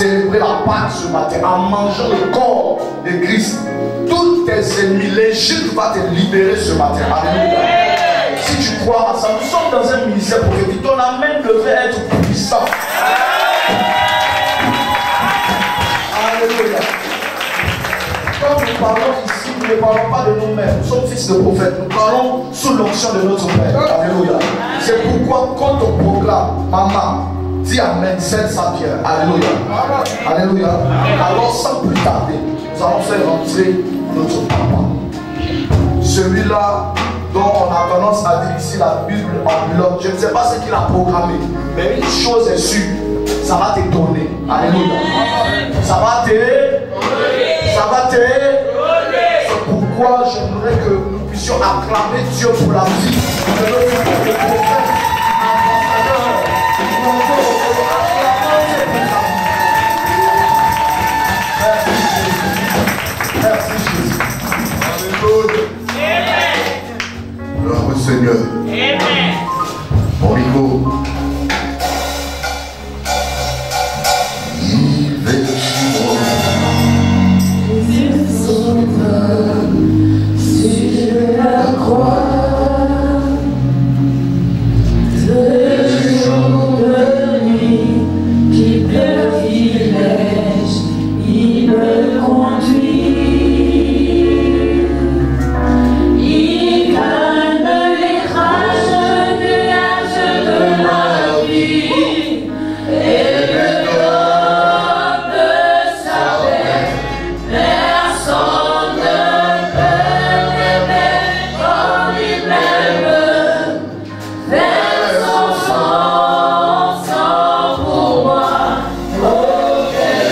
célébrer la Pâque ce matin, en mangeant le corps de Christ, tous tes ennemis, l'Égypte va te libérer ce matin. Alléluia. Si tu crois à ça, nous sommes dans un ministère prophétique. Ton amen devrait être puissant. Alléluia. Quand nous parlons ici, nous ne parlons pas de nous-mêmes. Nous sommes fils de prophètes. Nous parlons sous l'onction de notre Père. Alléluia. C'est pourquoi quand on proclame, maman, dis amen, cède sa pierre. Alléluia. Alléluia. Alors sans plus tarder, nous allons faire rentrer notre papa. Celui-là dont on a tendance à dire ici la Bible en bloc. Je ne sais pas ce qu'il a programmé, mais une chose est sûre, ça va t'étonner. Alléluia. Ça va t'étonner. C'est pourquoi j'aimerais que nous puissions acclamer Dieu pour la vie de notre prophète, ambassadeur. Merci Jésus. Alléluia. Gloire au Seigneur. Amen. Mon micro. Il veut sur la croix. De jour, de nuit, qui pleure, il neige, il me conduit. Il calme les rages, nuages de la vie, et me donne de sa paix. Personne ne peut m'aimer comme il m'aime. Vers son sang pour moi. Oh, quel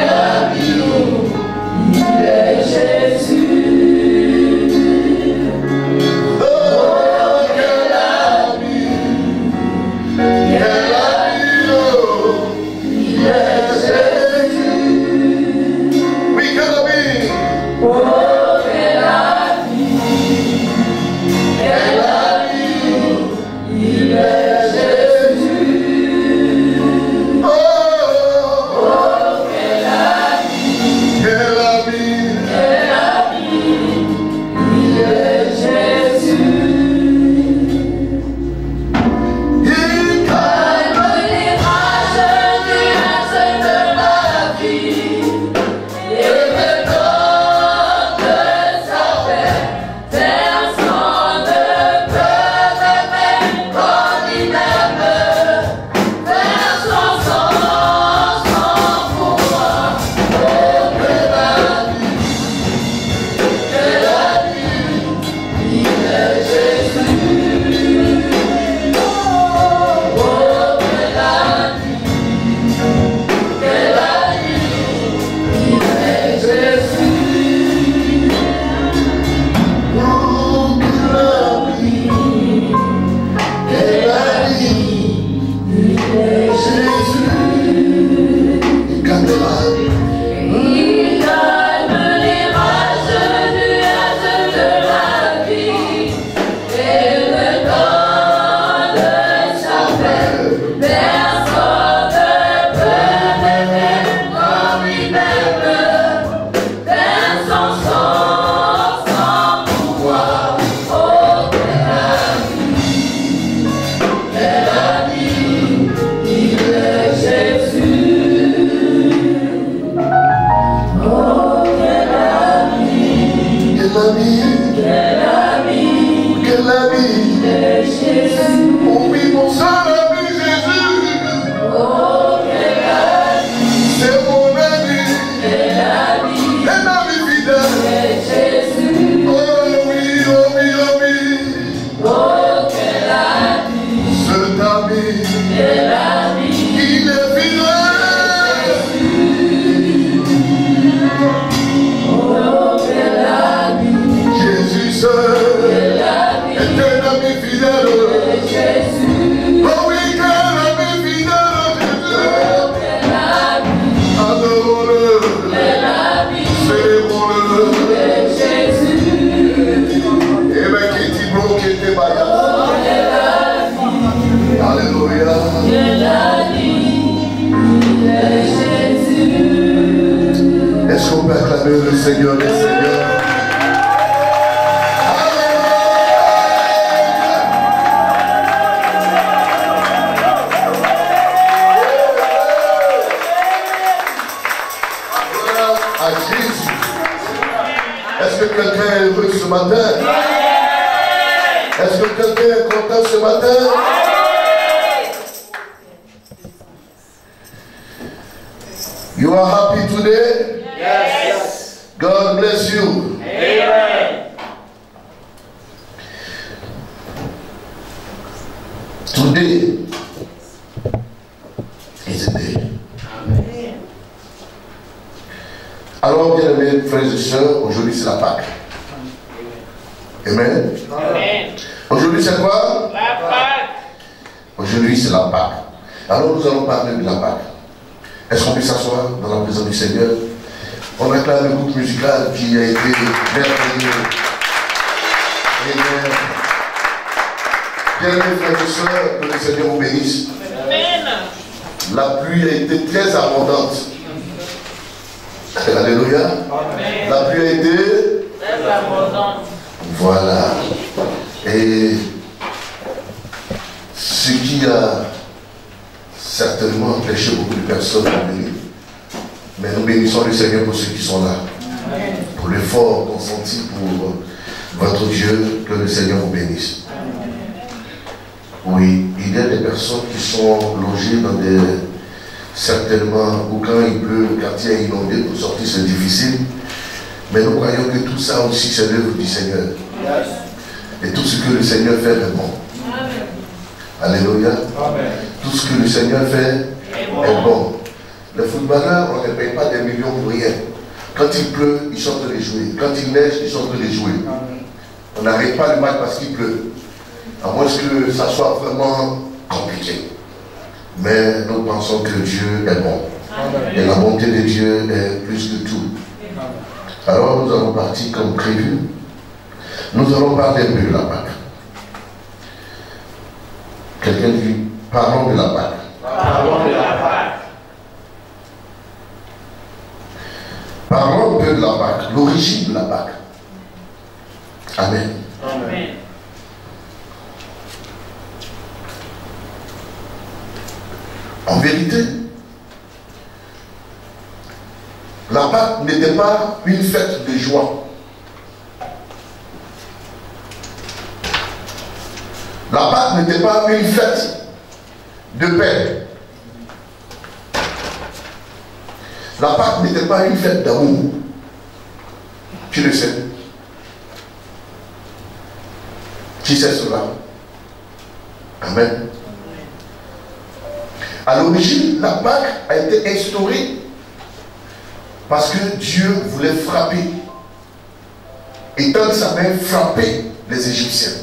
amour, il est Jésus. Oh, quel amour, il est Jésus. Oui, quel ami. Oh, quel ami, il est Jésus. Oh, Quel ami, quel ami. il est Jésus. Il Calme les rages, nuages de Acclamez le Seigneur des Seigneurs. À Jésus. Est-ce que quelqu'un est heureux ce matin? Est-ce que quelqu'un est content ce matin? You are happy today? Yes. God bless you. Amen. Today is a day. Alors, bien aimés frères et sœurs, aujourd'hui c'est la Pâque. Amen. Amen. Aujourd'hui c'est quoi? La Pâque. Aujourd'hui c'est la Pâque. Alors nous allons parler de la Pâque. Est-ce qu'on peut s'asseoir dans la présence du Seigneur? On acclame le groupe musical qui a été merveilleux. Amen. Bien aimés frères et sœurs, que le Seigneur vous bénisse. Amen. La pluie a été très abondante. Alléluia. Amen. La pluie a été. Très abondante. Voilà. Et ce qui a certainement empêché beaucoup de personnes à venir. Mais nous bénissons le Seigneur pour ceux qui sont là. Amen. Pour l'effort consenti pour votre Dieu, que le Seigneur vous bénisse. Oui, il y a des personnes qui sont logées dans des... Certainement, ou quand il pleut, le quartier est inondé, pour sortir c'est difficile. Mais nous croyons que tout ça aussi c'est l'œuvre du Seigneur. Yes. Et tout ce que le Seigneur fait est bon. Amen. Alléluia. Amen. Tout ce que le Seigneur fait est bon. Les footballeurs, on ne paye pas des millions pour rien. Quand il pleut, ils sont en train de jouer. Quand il neige, ils sont en train de jouer. On n'arrête pas le match parce qu'il pleut. À moins que ça soit vraiment compliqué. Mais nous pensons que Dieu est bon. Amen. Et la bonté de Dieu est plus que tout. Alors nous allons partir comme prévu. Nous allons parler un peu de la Pâque. Quelqu'un dit, parlons de la Pâque. Parlons de la Pâque. Parlons un peu de la Pâque, l'origine de la Pâque. Amen. Amen. En vérité, la Pâque n'était pas une fête de joie. La Pâque n'était pas une fête de paix. La Pâque n'était pas une fête d'amour. Tu le sais. Qui sait cela? Amen. À l'origine, la Pâque a été instaurée parce que Dieu voulait frapper, étendre sa main, frapper les Égyptiens.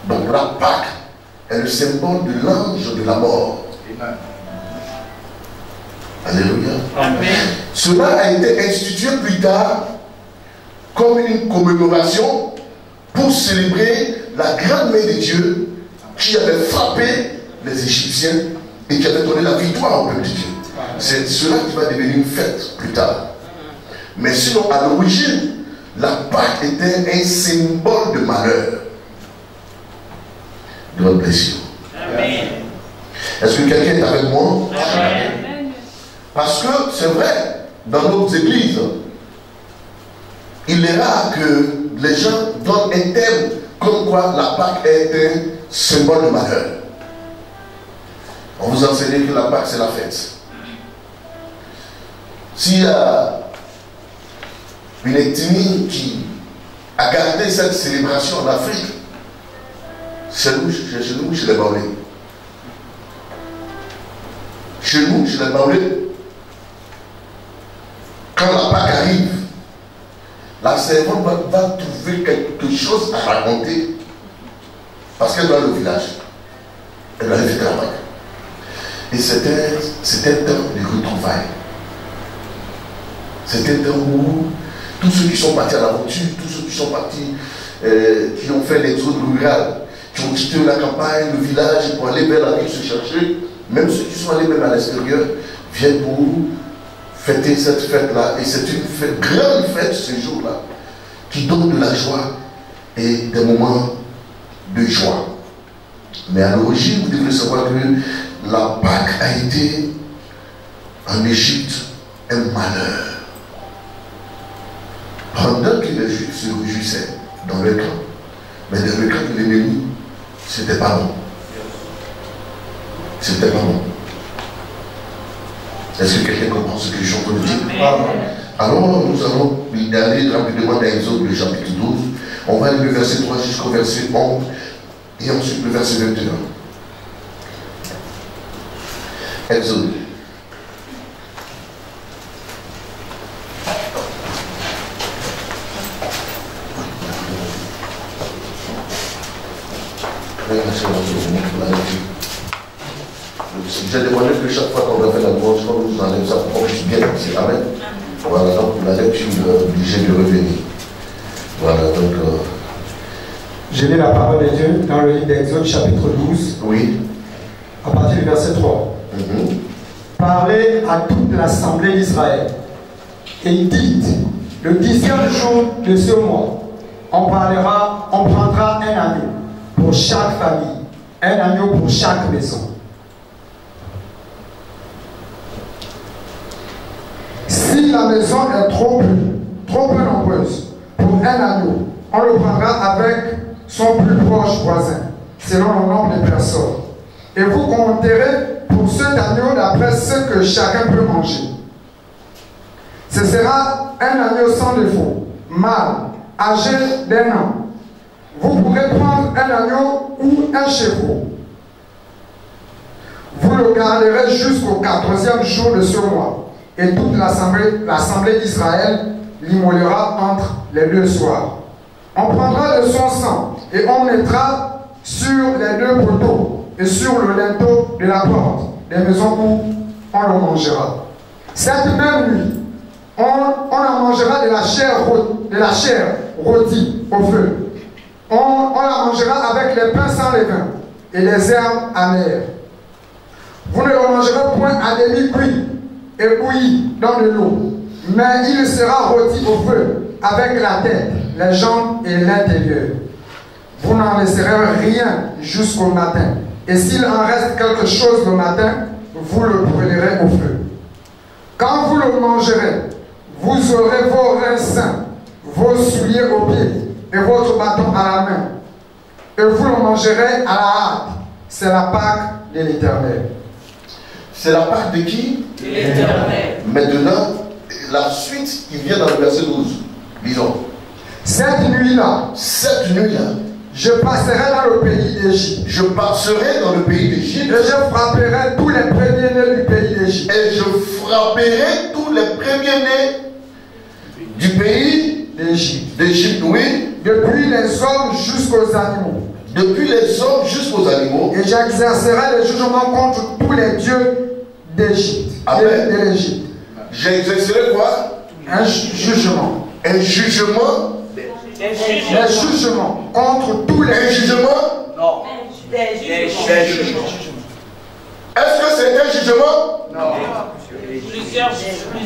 Donc la Pâque est le symbole de l'ange de la mort. Amen. Alléluia. Amen. Cela a été institué plus tard comme une commémoration pour célébrer la grande main de Dieu qui avait frappé les Égyptiens et qui avait donné la victoire au peuple de Dieu. C'est cela qui va devenir une fête plus tard. Mais sinon, à l'origine, la Pâque était un symbole de malheur. God bless you. Amen. Est-ce que quelqu'un est avec moi? Amen. Parce que c'est vrai, dans nos églises, il est rare que les gens donnent un thème comme quoi la Pâque est un symbole de malheur. On vous enseigne que la Pâque c'est la fête. S'il y a une ethnie qui a gardé cette célébration en Afrique, chez nous, chez les Baoulés. Chez nous, chez les Baoulés, quand la Pâque arrive, la servante va trouver quelque chose à raconter parce qu'elle doit aller au village. Elle doit aller fêter la Pâque. Et c'était un temps de retrouvailles. C'était un temps où tous ceux qui sont partis à l'aventure, tous ceux qui sont partis, qui ont fait l'exode rural, qui ont quitté la campagne, le village pour aller vers la ville se chercher, même ceux qui sont allés même à l'extérieur, viennent pour fêter cette fête-là. Et c'est une fête, grande fête ce jour-là, qui donne de la joie et des moments de joie. Mais à l'origine, vous devez savoir que la Pâque a été en Égypte un malheur. Pendant que les Juifs se réjouissaient dans le camp, mais dans le camp de l'ennemi, c'était pas bon. C'était pas bon. Est-ce que quelqu'un comprend ce que je suis en train de dire? Alors nous allons aller rapidement dans Exode, le chapitre 12. On va aller le verset 3 jusqu'au verset 11 et ensuite le verset 21. Exode. J'ai demandé que chaque fois qu'on va faire la louange, quand nous enlève ça pour qu'on puisse bien penser. Amen. Voilà, donc la lecture est obligée de revenir. Voilà, donc. Je lis la parole de Dieu dans le livre d'Exode, chapitre 12. Oui. À partir du verset 3. Parlez à toute l'assemblée d'Israël et dites, le 10e jour de ce mois, on prendra un agneau pour chaque famille, un agneau pour chaque maison. Si la maison est trop peu nombreuse pour un agneau, on le prendra avec son plus proche voisin, selon le nombre de personnes. Et vous compterez pour cet agneau d'après ce que chacun peut manger. Ce sera un agneau sans défaut, mâle, âgé d'1 an. Vous pourrez prendre un agneau ou un chevreau. Vous le garderez jusqu'au 14e jour de ce mois. Et toute l'assemblée d'Israël l'immolera entre les 2 soirs. On prendra de son sang et on mettra sur les 2 poteaux et sur le linteau de la porte des maisons où on le mangera. Cette même nuit, on en mangera de la chair rôtie au feu. On la mangera avec les pains sans levain et les herbes amères. Vous ne le mangerez point à demi cuit et bouilli dans de l'eau, mais il sera rôti au feu avec la tête, les jambes et l'intérieur. Vous n'en laisserez rien jusqu'au matin. Et s'il en reste quelque chose le matin, vous le brûlerez au feu. Quand vous le mangerez, vous aurez vos reins sains, vos souliers aux pieds et votre bâton à la main. Et vous le mangerez à la hâte. C'est la Pâque de l'Éternel. C'est la Pâque de qui? De l'Éternel. Maintenant, la suite, il vient dans le verset 12. Disons. Cette nuit-là, je passerai dans le pays d'Égypte. Je passerai dans le pays d'Égypte. Et je frapperai tous les premiers-nés du pays d'Égypte. Et je frapperai tous les premiers-nés du pays d'Égypte, oui. Depuis les hommes jusqu'aux animaux. Depuis les hommes jusqu'aux animaux. Et j'exercerai le jugement contre tous les dieux d'Égypte. Amen. De l'Égypte. J'exercerai quoi? Un jugement. Un jugement. Un jugement contre tous les Un jugement? Non. Est-ce que c'est un jugement? Non.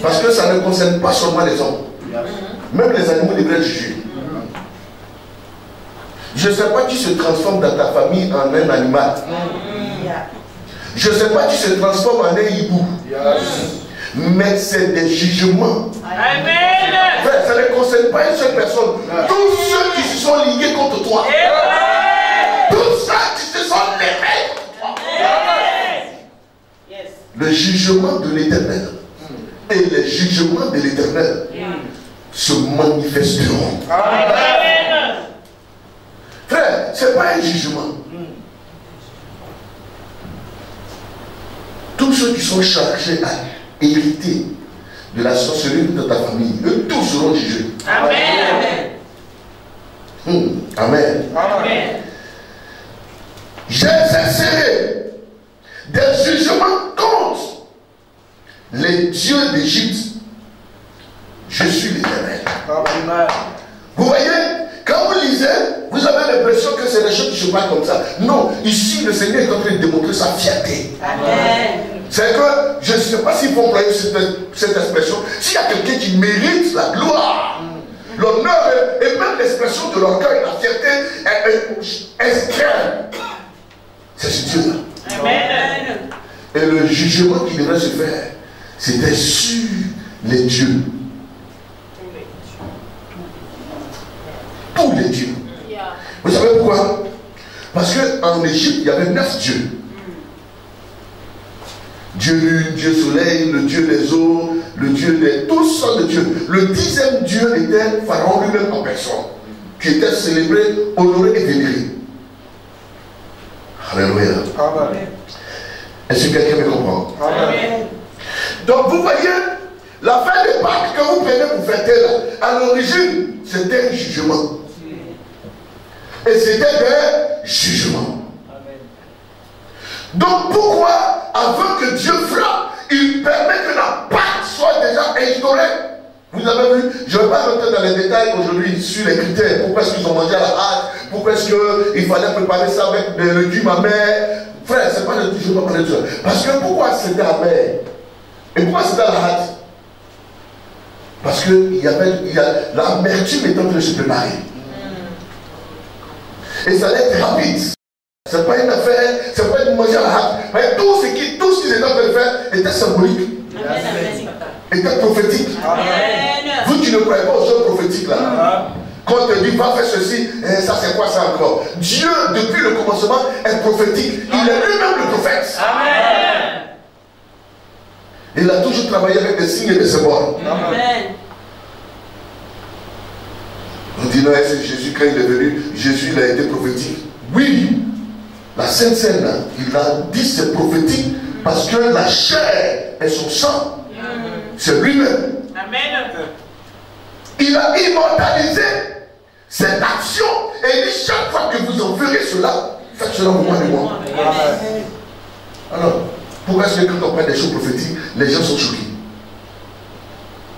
Parce que ça ne concerne pas seulement les hommes. Même les animaux devraient juger. Je ne sais pas qui se transforme dans ta famille en un animal. Je ne sais pas qui se transforme en un hibou. Mais c'est des jugements. Amen. Frère, ça ne concerne pas une seule personne. Tous ceux qui se sont liés contre toi. Tous ceux qui se sont levés contre toi. Le jugement de l'Éternel et les jugements de l'Éternel se manifesteront. Amen. Frère, ce n'est pas un jugement. Tous ceux qui sont chargés à hériter de la sorcellerie de ta famille, eux tous seront jugés. Amen. Amen. Amen. J'exercerai des jugements contre les dieux d'Égypte. Je suis l'Éternel. Vous voyez, quand vous lisez, vous avez l'impression que c'est des choses qui se passent comme ça. Non, ici le Seigneur est en train de démontrer sa fierté. Amen. C'est que, je ne sais pas s'il faut employer cette expression, s'il y a quelqu'un qui mérite la gloire, l'honneur et même l'expression de l'orgueil, la fierté extrême, c'est ce Dieu-là. Amen. Et le jugement qui devrait se faire, c'était sur les dieux. Tous les dieux. Vous savez pourquoi? Parce qu'en Égypte, il y avait 9 dieux. Dieu lune, Dieu soleil, le Dieu des eaux, le Dieu des... Tous sortes de dieux. Le 10e Dieu était Pharaon lui-même en personne, qui était célébré, honoré et vénéré. Alléluia. Amen. Est-ce que quelqu'un me comprend? Amen. Donc vous voyez, la fin des Pâques que vous prenez pour fêter là, à l'origine, c'était un jugement. Et c'était des jugements. Donc pourquoi, avant que Dieu frappe, il permet que la Pâque soit déjà instaurée? Vous avez vu, je ne vais pas rentrer dans les détails aujourd'hui sur les critères. Pourquoi est-ce qu'ils ont mangé à la hâte? Pourquoi est-ce qu'il fallait préparer ça avec des légumes amers? Frère, c'est pas le, je ne vais pas parler de ça. Parce que pourquoi c'était amer? Et pourquoi c'était à la hâte? Parce que l'amertume est en train de se préparer. Et ça allait être rapide. C'est pas une affaire, c'est pas une manger à la hâte. Mais tout ce qu'ils étaient en train de faire était symbolique. Était prophétique. Amen. Vous qui ne croyez pas aux choses prophétiques là. Quand on te dit va faire ceci, ça c'est quoi ça encore? Dieu, depuis le commencement, est prophétique. Il est lui-même le prophète. Amen. Il a toujours travaillé avec des signes et des symboles. Amen. On dit non, c'est Jésus quand il est venu, Jésus il a été prophétique. Oui, la Sainte Seine, il a dit c'est prophétique parce que la chair et son sang, c'est lui-même. Amen. Il a immortalisé cette action et il dit chaque fois que vous en ferez cela, faites cela au moins de moi. Alors, pourquoi est-ce que quand on parle des choses prophétiques, les gens sont choqués?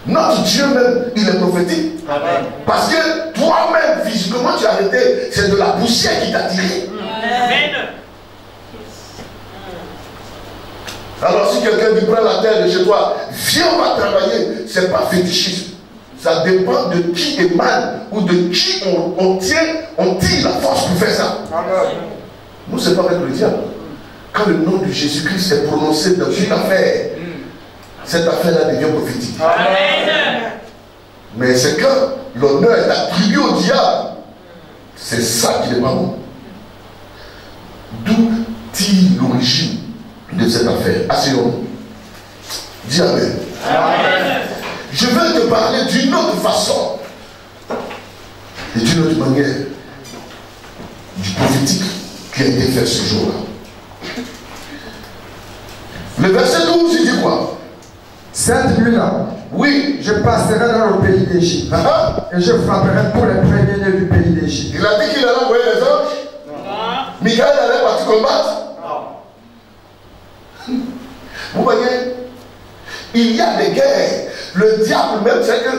Notre Dieu même, il est prophétique. Amen. Parce que toi-même, physiquement, tu as arrêté. C'est de la poussière qui t'a tiré. Amen. Alors si quelqu'un dit prends la terre de chez toi, viens on va travailler, c'est pas fétichisme. Ça dépend de qui émane ou de qui on tire la force pour faire ça. Nous, c'est pas avec le diable. Quand le nom de Jésus-Christ est prononcé dans une affaire, cette affaire-là devient prophétique. Amen. Mais c'est quand l'honneur est attribué au diable, c'est ça qui n'est pas bon. D'où tire l'origine de cette affaire? Asseyons-nous. Dis Amen. Amen. Je vais te parler d'une autre façon et d'une autre manière du prophétique qui a été fait ce jour-là. Le verset 12, il dit quoi? Cette nuit-là, Oui. je passerai dans le pays d'Égypte et je frapperai tous les premiers-nés du pays d'Égypte. Il a dit qu'il allait envoyer les anges. Michael allait partir combattre. Vous voyez, il y a des guerres. Le diable même, c'est que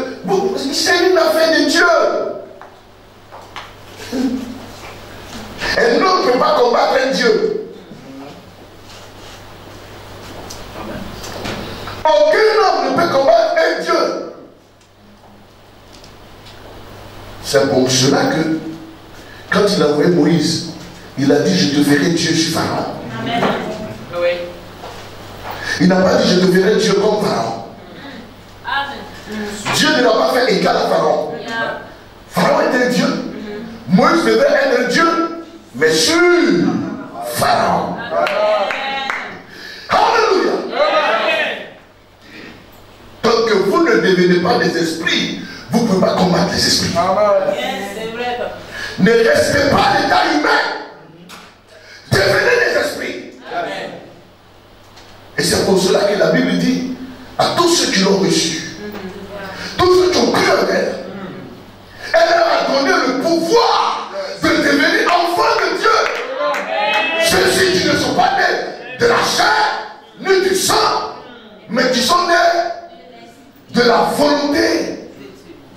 c'est une affaire de Dieu. Un homme ne peut pas combattre un Dieu. Aucun homme ne peut combattre un Dieu. C'est pour cela que, quand il a envoyé Moïse, il a dit, je te ferai Dieu sur Pharaon. Amen. Oui. Il n'a pas dit, je te ferai Dieu comme Pharaon. Dieu ne l'a pas fait égal à Pharaon. Pharaon était Dieu. Moïse devait être Dieu, mais sur Pharaon. Alléluia. Tant que vous ne devenez pas des esprits, vous ne pouvez pas combattre les esprits. C'est vrai. Ne restez pas l'état humain. Devenez des esprits. Amen. Et c'est pour cela que la Bible dit à tous ceux qui l'ont reçu, tous ceux qui ont cru en elle, elle leur a donné le pouvoir de devenir enfants de Dieu. Ceux-ci qui ne sont pas nés de la chair, ni du sang, mais qui sont nés de la volonté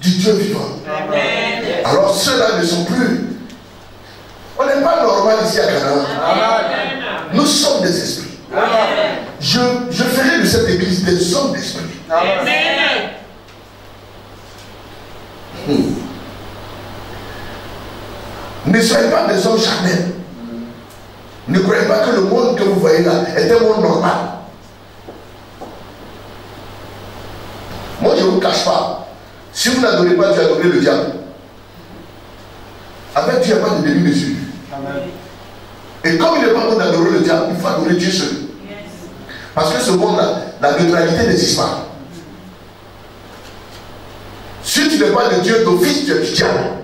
du Dieu vivant. Amen. Alors ceux-là ne sont plus. On n'est pas normal ici à Canaan. Amen. Nous sommes des esprits. Amen. je ferai de cette église des hommes d'esprit. Amen. Ne soyez pas des hommes charnels. Ne croyez pas que le monde que vous voyez là est un monde normal. Moi, je ne vous cache pas. Si vous n'adorez pas Dieu, adorez le diable. Avec Dieu, il n'y a pas de demi-mesure. Et comme il n'est pas bon d'adorer le diable, il faut adorer Dieu seul. Parce que ce monde-là, la neutralité n'existe pas. Si tu n'es pas de Dieu d'office, tu es du diable.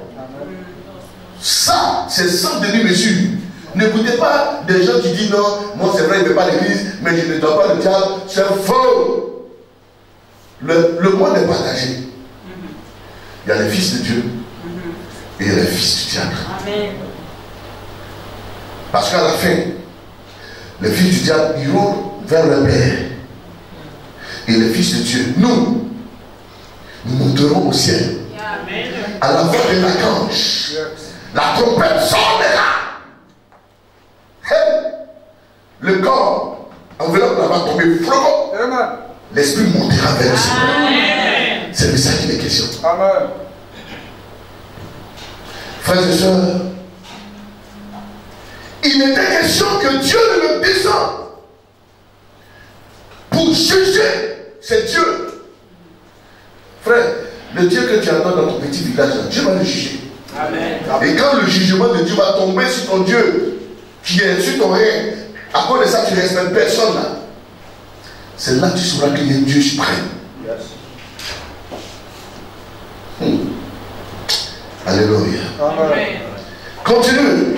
Ça, c'est sans demi-mesure. N'écoutez pas des gens qui disent non, moi c'est vrai, il ne fait pas l'église, mais je ne dois pas le diable. C'est faux. Le monde est partagé. Il y a les fils de Dieu et il y a les fils du diable. Amen. Parce qu'à la fin, les fils du diable iront vers le Père. Et les fils de Dieu, nous monterons au ciel. Amen. À la voix de l'archange, la trompette sonnera. Hey! Le corps, enveloppe là-bas tombé, flocon. L'esprit montera vers le Seigneur. Amen. C'est de ça qu'il est question. Amen. Frères et sœurs, il était question que Dieu ne le descende pour juger. C'est Dieu. Frère, le Dieu que tu attends dans ton petit village, Dieu va le juger. Amen. Et quand le jugement de Dieu va tomber sur ton Dieu, qui est sur ton règne, à cause de ça, tu ne respectes personne là. C'est là que tu sauras qu'il y a Dieu suprême. Alléluia. Amen. Continue.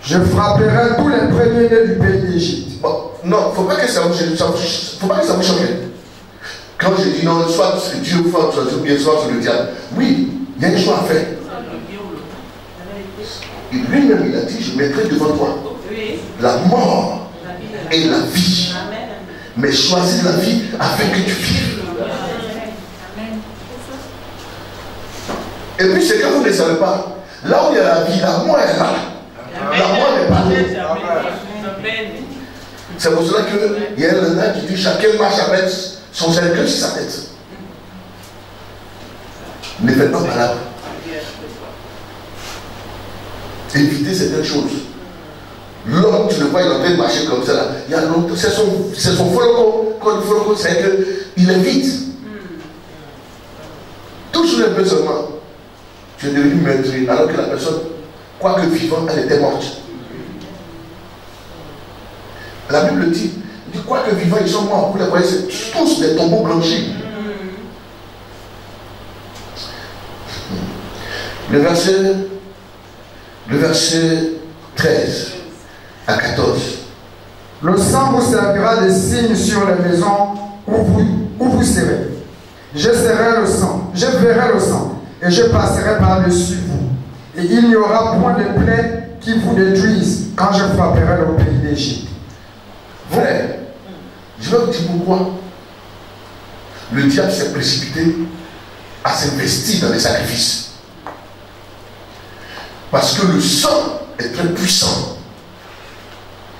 Je frapperai tous les premiers-nés du pays d'Égypte. Bon, non, il ne faut pas que ça vous choque. Quand je dis non, soit c'est Dieu, soit c'est bien, soit c'est le diable. Oui, il y a un choix à faire. Et lui-même, il a dit, je mettrai devant toi la mort et la vie. Mais choisis la vie afin que tu vives. Et puis, c'est que vous ne savez pas, là où il y a la vie, la mort est là. La mort n'est pas là. C'est pour cela qu'il y a un là qui dit chacun marche avec son cercueil sur sa tête. Ne faites pas malade. Évitez certaines choses. L'homme, tu le vois, il est en train de marcher comme ça. Là. Il y a longtemps, c'est son flocon. Quand le flocon, c'est qu'il est vite. Toujours un peu seulement. Tu es devenu meurtrier alors que la personne, quoique vivante, elle était morte. La Bible dit, quoique vivants, ils sont morts. Vous les voyez, c'est tous des tombeaux blanchis. Le verset 13 à 14. Le sang vous servira de signe sur les maisons où vous serez. Je verrai le sang, et je passerai par-dessus vous. Et il n'y aura point de plaie qui vous détruise quand je frapperai le pays d'Égypte. Frère, je vais vous dire pourquoi le diable s'est précipité à s'investir dans les sacrifices. Parce que le sang est très puissant.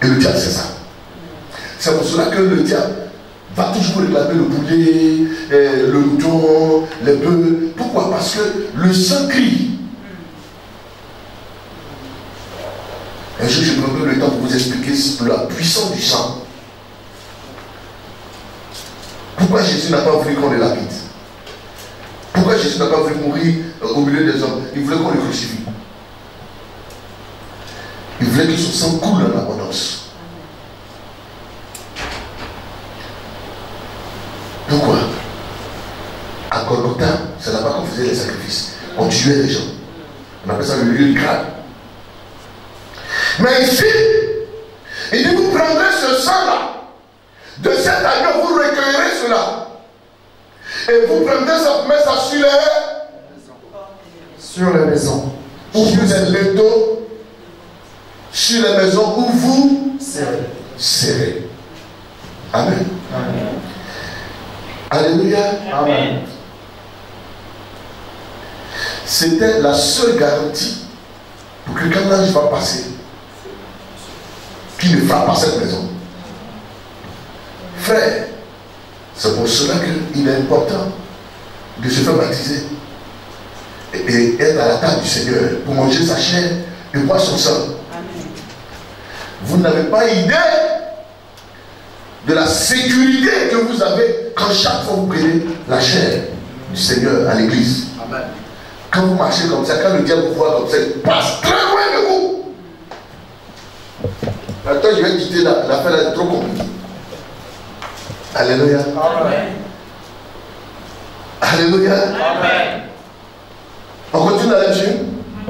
Et le diable, c'est ça. C'est pour cela que le diable va toujours réclamer le poulet, le mouton, les bœufs. Pourquoi? Parce que le sang crie. Un jour, je prendrai le temps pour vous expliquer la puissance du sang. Pourquoi Jésus n'a pas voulu qu'on le lapide? Pourquoi Jésus n'a pas voulu mourir au milieu des hommes? Il voulait qu'on le crucifie. Il voulait que son sang coule en abondance. Pourquoi? À Golgotha, c'est là-bas qu'on faisait les sacrifices. On tuait les gens. On appelle ça le lieu du crâne. Mais ici, il dit, vous prendrez ce sang-là. De cet agneau, vous recueillerez cela. Et vous prendrez ça, mettez ça sur les maisons. Où vous êtes linteaux, sur les maisons où vous serez. Amen. Amen. Alléluia. Amen. C'était la seule garantie pour que quand l'ange va passer, qu'il ne frappe pas cette maison. frère, c'est pour cela qu'il est important de se faire baptiser et être à la table du Seigneur pour manger sa chair et boire son sang. Vous n'avez pas idée de la sécurité que vous avez quand chaque fois vous prenez la chair du Seigneur à l'église. Quand vous marchez comme ça, quand le diable vous voit comme ça, il passe très loin de vous. Attends, je vais quitter l'affaire là, c'est trop compliqué. Alléluia. Amen. Alléluia. Amen. On continue la lecture.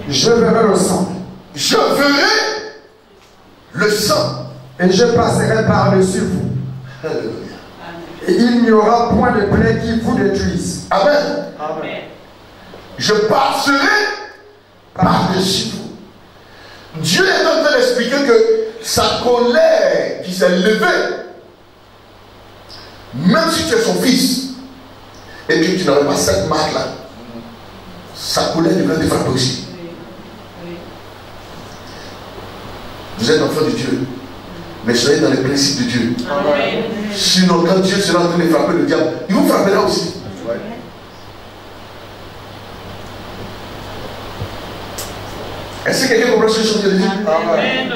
Je verrai le sang, Je verrai le sang. et je passerai par-dessus vous. Alléluia. Et il n'y aura point de plaie qui vous détruise. Amen. Amen. Je passerai par-dessus vous. Dieu est en train d'expliquer que sa colère qui s'est levée, même si tu es son fils et que tu n'avais pas cette marque-là, sa colère devrait te frapper aussi. Vous êtes enfant de Dieu, mais soyez dans les principes de Dieu. Amen. Sinon, quand Dieu sera en train de frapper le diable, il vous frappera aussi. Est-ce que quelqu'un comprend ce que je suis en train de dire? Amen.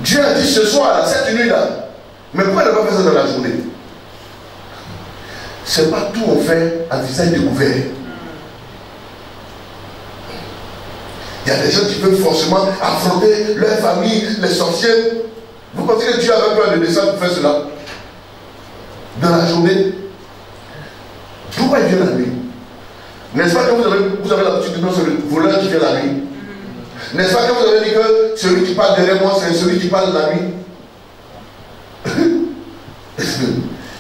Dieu a dit ce soir, cette nuit-là, mais pourquoi ne pas faire ça dans la journée? C'est pas tout on fait à visage découvert. Il y a des gens qui veulent forcément affronter leur famille, les sorciers. Vous pensez que Dieu avait peur de descendre pour faire cela? Dans la journée? Pourquoi il vient la nuit? N'est-ce pas que vous avez l'habitude de dire c'est le voleur qui vient la nuit? N'est-ce pas que vous avez dit que celui qui parle derrière moi, c'est celui qui parle la nuit?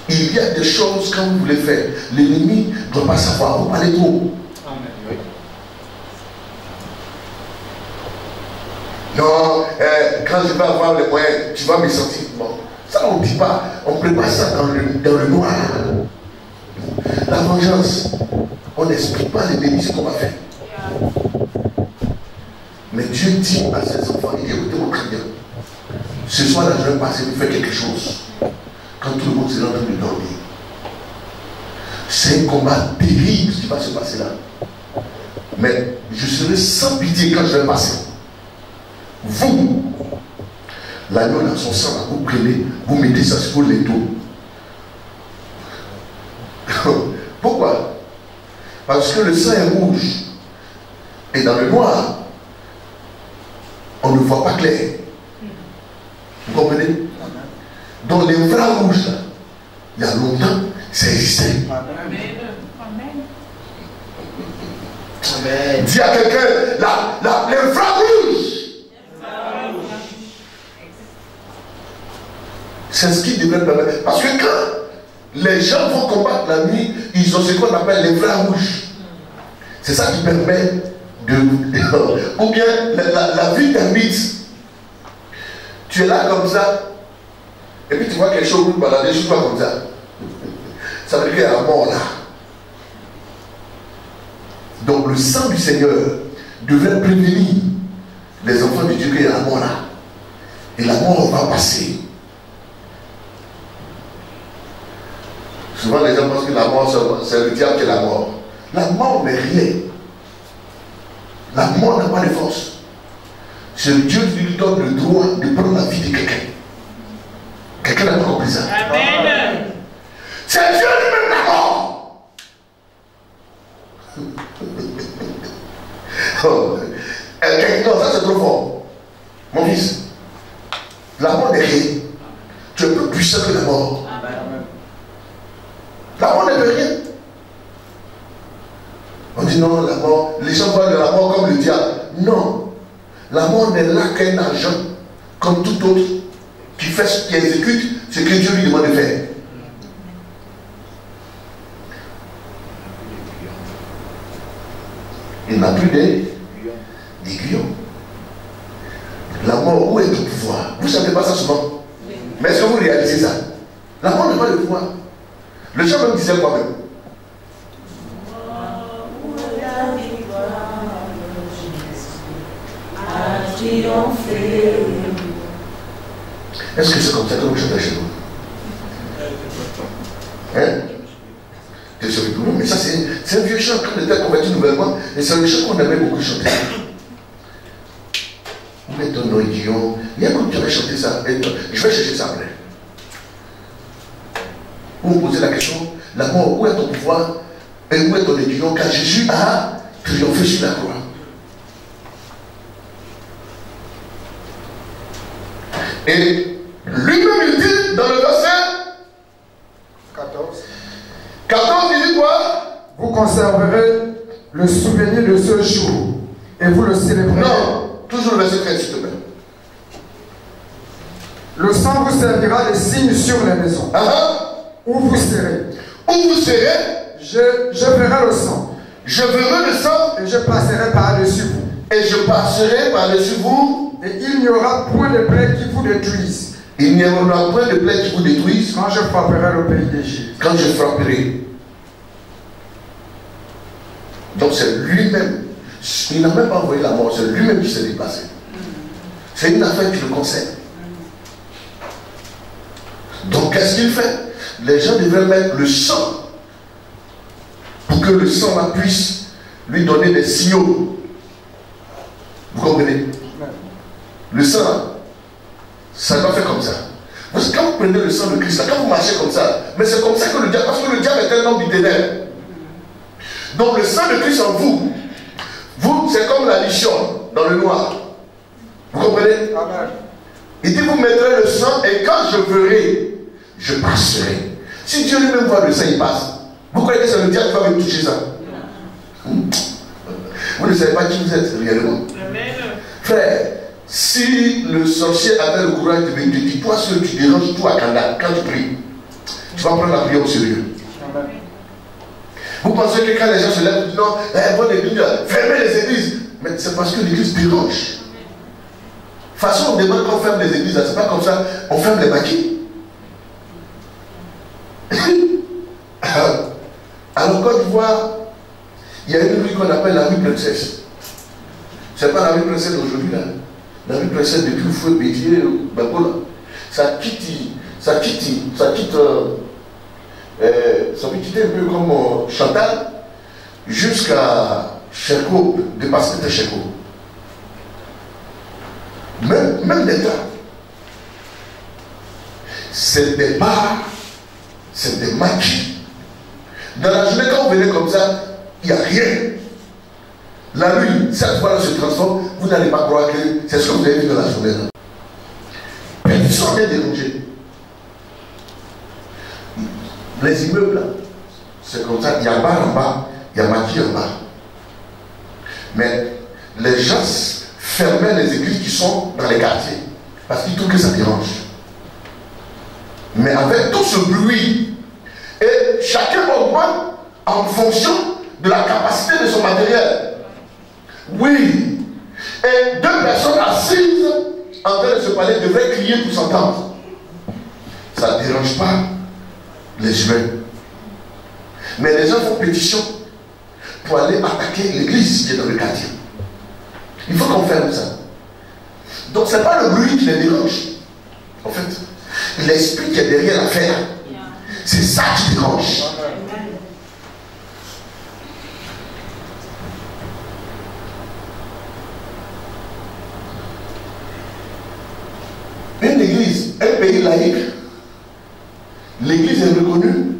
Il y a des choses quand vous voulez faire. L'ennemi ne doit pas savoir. Vous parlez trop. Non, quand je vais avoir les moyens, tu vas me sentir. Bon, ça on ne dit pas. On prépare ça dans le noir. La vengeance, on n'explique pas l'ennemi ce qu'on va faire. Mais Dieu dit à ses enfants, écoutez-moi très bien. Ce soir là, je vais passer pour faire quelque chose. Quand tout le monde sera en train de dormir. C'est un combat terrible qui va se passer là. Mais je serai sans pitié quand je vais passer. Vous, l'agneau dans son sang, vous prenez, vous mettez ça sur les dos. Pourquoi? Parce que le sang est rouge. Et dans le noir, on ne voit pas clair. Vous comprenez? Dans les infrarouges, il y a longtemps, ça existait. Amen. Dis à quelqu'un, l'infrarouge. C'est ce qui devrait permettre. Parce que quand les gens vont combattre la nuit, ils ont ce qu'on appelle l'infrarouge. C'est ça qui permet de... Ou bien la vie d'ermite. Tu es là comme ça, et puis tu vois quelque chose balader sur toi comme ça. Ça veut dire qu'il y a la mort là. Donc le sang du Seigneur devrait prévenir les enfants de Dieu qu'il y a la mort là. Et la mort va passer. Souvent les gens pensent que la mort c'est le diable qui est la mort. La mort n'est rien. La mort n'a pas de force. C'est Dieu qui lui donne le droit de prendre la vie de quelqu'un. Quelqu'un n'a pas compris ça. Amen. C'est Dieu lui-même la mort. Non, ça c'est trop fort. Mon fils, la mort n'est rien. Tu es plus puissant que la mort. La mort n'est rien. On dit non, la mort, les gens voient de la mort comme le diable. Non. La mort n'est là qu'un agent, comme tout autre, qui exécute ce que Dieu lui demande de faire. Il n'a plus d'aiguillon. La mort, où est le pouvoir? Vous ne savez pas ça souvent. Mais est-ce que vous réalisez ça? La mort n'a pas de pouvoir. Le chant même disait quoi même? Est-ce que c'est comme ça que vous chantez chez vous? Hein? Mais ça, c'est un vieux chant quand on était converti nouvellement. Et c'est un chant qu'on aimait beaucoup chanter. Où est ton oignon? Il y a quand tu avais chanté ça. Je vais chercher ça après. Vous me posez la question, la mort, où est ton pouvoir? Et où est ton aiguillon? Car Jésus a triomphé sur la croix. Et lui-même il dit dans le verset 14, il dit quoi? Vous conserverez le souvenir de ce jour et vous le célébrerez. Non, toujours le verset 13, s'il te plaît. Le sang vous servira de signe sur les maisons. Où vous serez. Où vous serez? Je verrai le sang. Je verrai le sang. Et je passerai par-dessus vous. Et je passerai par-dessus vous. Et il n'y aura point de plaie qui vous détruise. Il n'y aura point de plaie qui vous détruise. Quand je frapperai le pays d'Égypte. Quand je frapperai. Donc c'est lui-même. Il n'a même pas envoyé la mort. C'est lui-même qui s'est déplacé. C'est une affaire qui le concerne. Donc qu'est-ce qu'il fait? Les gens devraient mettre le sang pour que le sang là puisse lui donner des signaux. Vous comprenez? Le sang là, ça doit faire comme ça. Quand vous prenez le sang de Christ là, quand vous marchez comme ça, mais c'est comme ça que le diable, parce que le diable est un homme du ténèbres. Donc le sang de Christ en vous, c'est comme la lichonne dans le noir. Vous comprenez? Amen. Il dit vous mettrez le sang et quand je verrai, je passerai. Si Dieu lui-même voit le sang, il passe. Vous croyez que c'est le diable qui va me toucher ça? Vous ne savez pas qui vous êtes réellement. Amen. Frère, si le sorcier avait le courage de venir te dire, toi seul tu déranges tout à Kanda, quand tu pries, tu vas prendre la prière au sérieux. Amen. Vous pensez que quand les gens se lèvent, disent non, votre église, fermez les églises. Mais c'est parce que l'église dérange. De toute façon, on demande qu'on ferme les églises, c'est pas comme ça, on ferme les maquis. Alors, Côte d'Ivoire, il y a une rue qu'on appelle la rue Princesse. C'est pas la rue Princesse d'aujourd'hui, là. La rue Princesse depuis le feu Bédier, Babola. Ça quitte, ça peut quitter un peu comme Chantal, jusqu'à Cherko, dépasser de Cherko. Même l'État. C'est des bars, c'est des maquis. Dans la journée, quand vous venez comme ça, il n'y a rien. La nuit, cette fois-là se transforme, vous n'allez pas croire que c'est ce que vous avez vu dans la journée. Personne n'est dérangé. Les immeubles, là, c'est comme ça, il y a bar en bas, il y a maquis en bas. Mais les gens fermaient les églises qui sont dans les quartiers, parce qu'ils trouvent que ça dérange. Mais avec tout ce bruit, et chacun augmente en fonction de la capacité de son matériel. Oui. Et deux personnes assises en train de se parler devraient crier pour s'entendre. Ça ne dérange pas les humains. Mais les gens font pétition pour aller attaquer l'église qui est dans le quartier. Il faut qu'on ferme ça. Donc ce n'est pas le bruit qui les dérange. En fait, l'esprit qui est derrière l'affaire. C'est ça qui dérange. Une église, un pays laïque, l'église est reconnue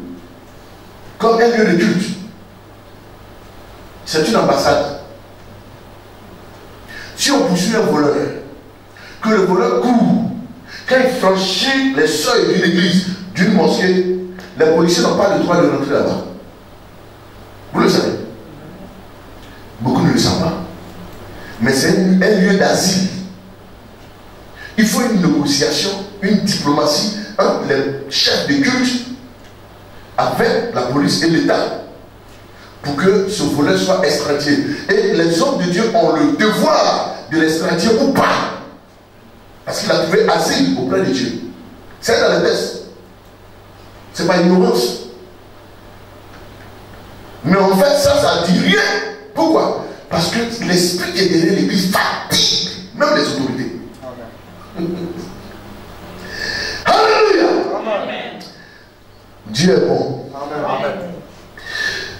comme un lieu de culte. C'est une ambassade. Si on poursuit un voleur, que le voleur court, quand il franchit les seuils d'une église, d'une mosquée, les policiers n'ont pas le droit de rentrer là-bas. Vous le savez. Beaucoup ne le savent pas. Mais c'est un lieu d'asile. Il faut une négociation, une diplomatie entre les chefs de culte avec la police et l'État pour que ce voleur soit extradé. Et les hommes de Dieu ont le devoir de l'extrader ou pas. Parce qu'il a trouvé asile auprès de Dieu. C'est dans les tests. Ce n'est pas ignorance. Mais en fait, ça ne dit rien. Pourquoi? Parce que l'esprit qui est derrière l'église fatigue même les autorités. Dieu est bon. Amen.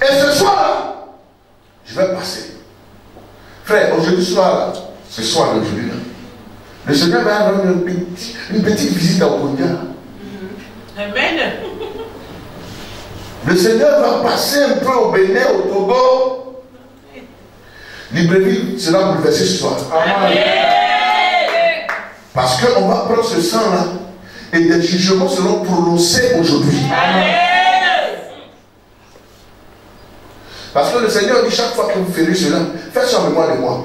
Et ce soir-là, je vais passer. Frère, aujourd'hui soir, ce soir d'aujourd'hui, le Seigneur va rendre une petite visite à Okonia. Amen. Le Seigneur va passer un peu au Bénin, au Togo. Libreville sera bouleversé ce soir. Amen. Parce qu'on va prendre ce sang-là et des jugements seront prononcés aujourd'hui. Amen. Parce que le Seigneur dit chaque fois que vous ferez cela, faites ça en mémoire de moi.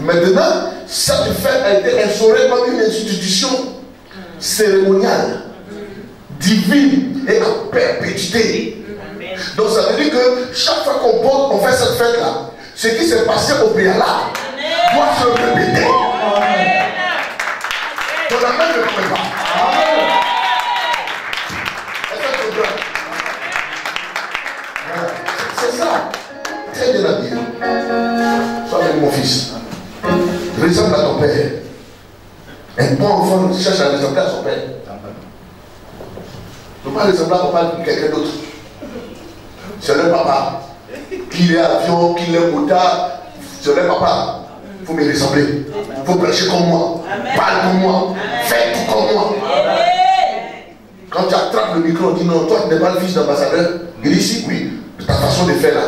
Maintenant, cette fête a été instaurée comme une institution cérémoniale, divine et à perpétuité. Donc ça veut dire que chaque fois qu'on fait cette fête-là, ce qui s'est passé au préalable doit se répéter. Ton amen ne peut pas. C'est ça. Très bien habillé. Sois avec mon fils. Ressemble à ton père. Un bon enfant cherche à ressembler à son père. Ne pas ressembler à papa de quelqu'un d'autre. C'est le papa. Qu'il est avion, qu'il est motard, c'est le papa. Il faut me ressembler. Il faut prêcher comme moi. Parle comme moi. Fais tout comme moi. Quand tu attrapes le micro, on dit non, toi tu n'es pas le fils d'ambassadeur. Il dit si, oui. De ta façon de faire là,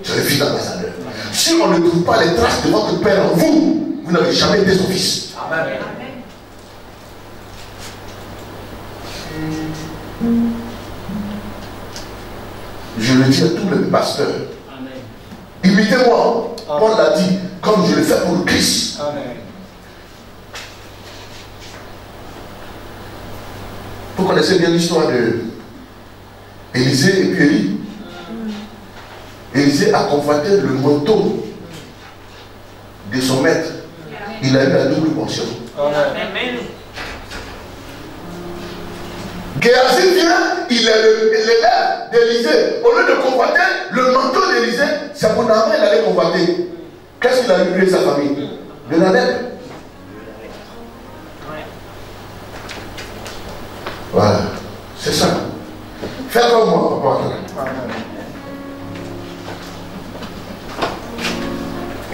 tu es le fils d'ambassadeur. Si on ne trouve pas les traces de votre père en vous, vous n'avez jamais été son fils. Amen. Je le dis à tous les pasteurs. Imitez-moi. Paul l'a dit, comme je le fais pour le Christ. Amen. Vous connaissez bien l'histoire de Élisée et puis Élie. Élisée a convoité le manteau de son maître. Il a eu la double portion. Amen. Géasi vient, il est l'élève d'Élisée. Au lieu de convoiter le manteau d'Élisée, c'est pour Naaman il allait convoiter. Qu'est-ce qu'il a eu lui et sa famille? De la lèpre. Voilà, c'est ça. Fais comme moi, papa.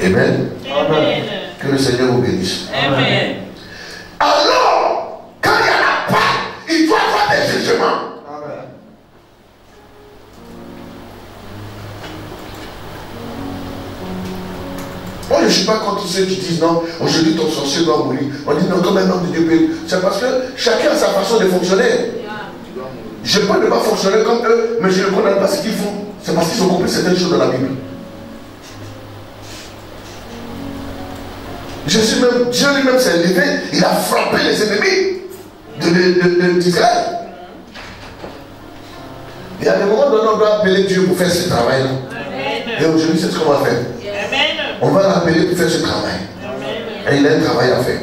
Amen. Amen. Que le Seigneur vous bénisse. Amen. Alors, quand il y a la part, il doit y avoir des jugements. Amen. Moi, je ne suis pas contre ceux qui disent non, aujourd'hui ton sorcier doit mourir. On dit non, comme un homme de Dieu. C'est parce que chacun a sa façon de fonctionner. Je peux ne pas fonctionner comme eux, mais je ne connais pas ce qu'ils font. C'est parce qu'ils ont compris certaines choses dans la Bible. Dieu lui-même s'est levé, il a frappé les ennemis d'Israël. Il y a des moments où on doit appeler Dieu pour faire ce travail-là. Et aujourd'hui, c'est ce qu'on va faire. On va l'appeler pour faire ce travail. Et il a un travail à faire.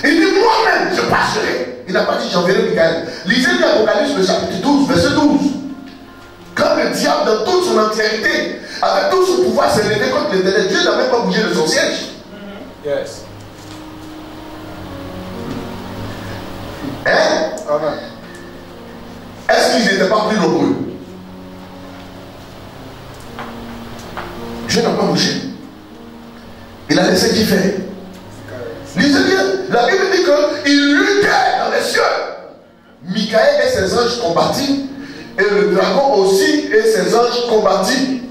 Il dit moi-même, je passerai. Il n'a pas dit j'enverrai Michael. Lisez l'Apocalypse, le chapitre 12, verset 12. Quand le diable, dans toute son entièreté, avec tout son pouvoir, s'est levé contre l'Éternel, Dieu n'a même pas bougé de son siège. Yes. Hein? Amen. Est-ce qu'ils n'étaient pas plus nombreux? Dieu n'a pas bougé. Il a laissé qui faire. Lisez bien, la Bible dit qu'il luttait dans les cieux. Michael et ses anges combattirent, et le dragon aussi et ses anges combattirent.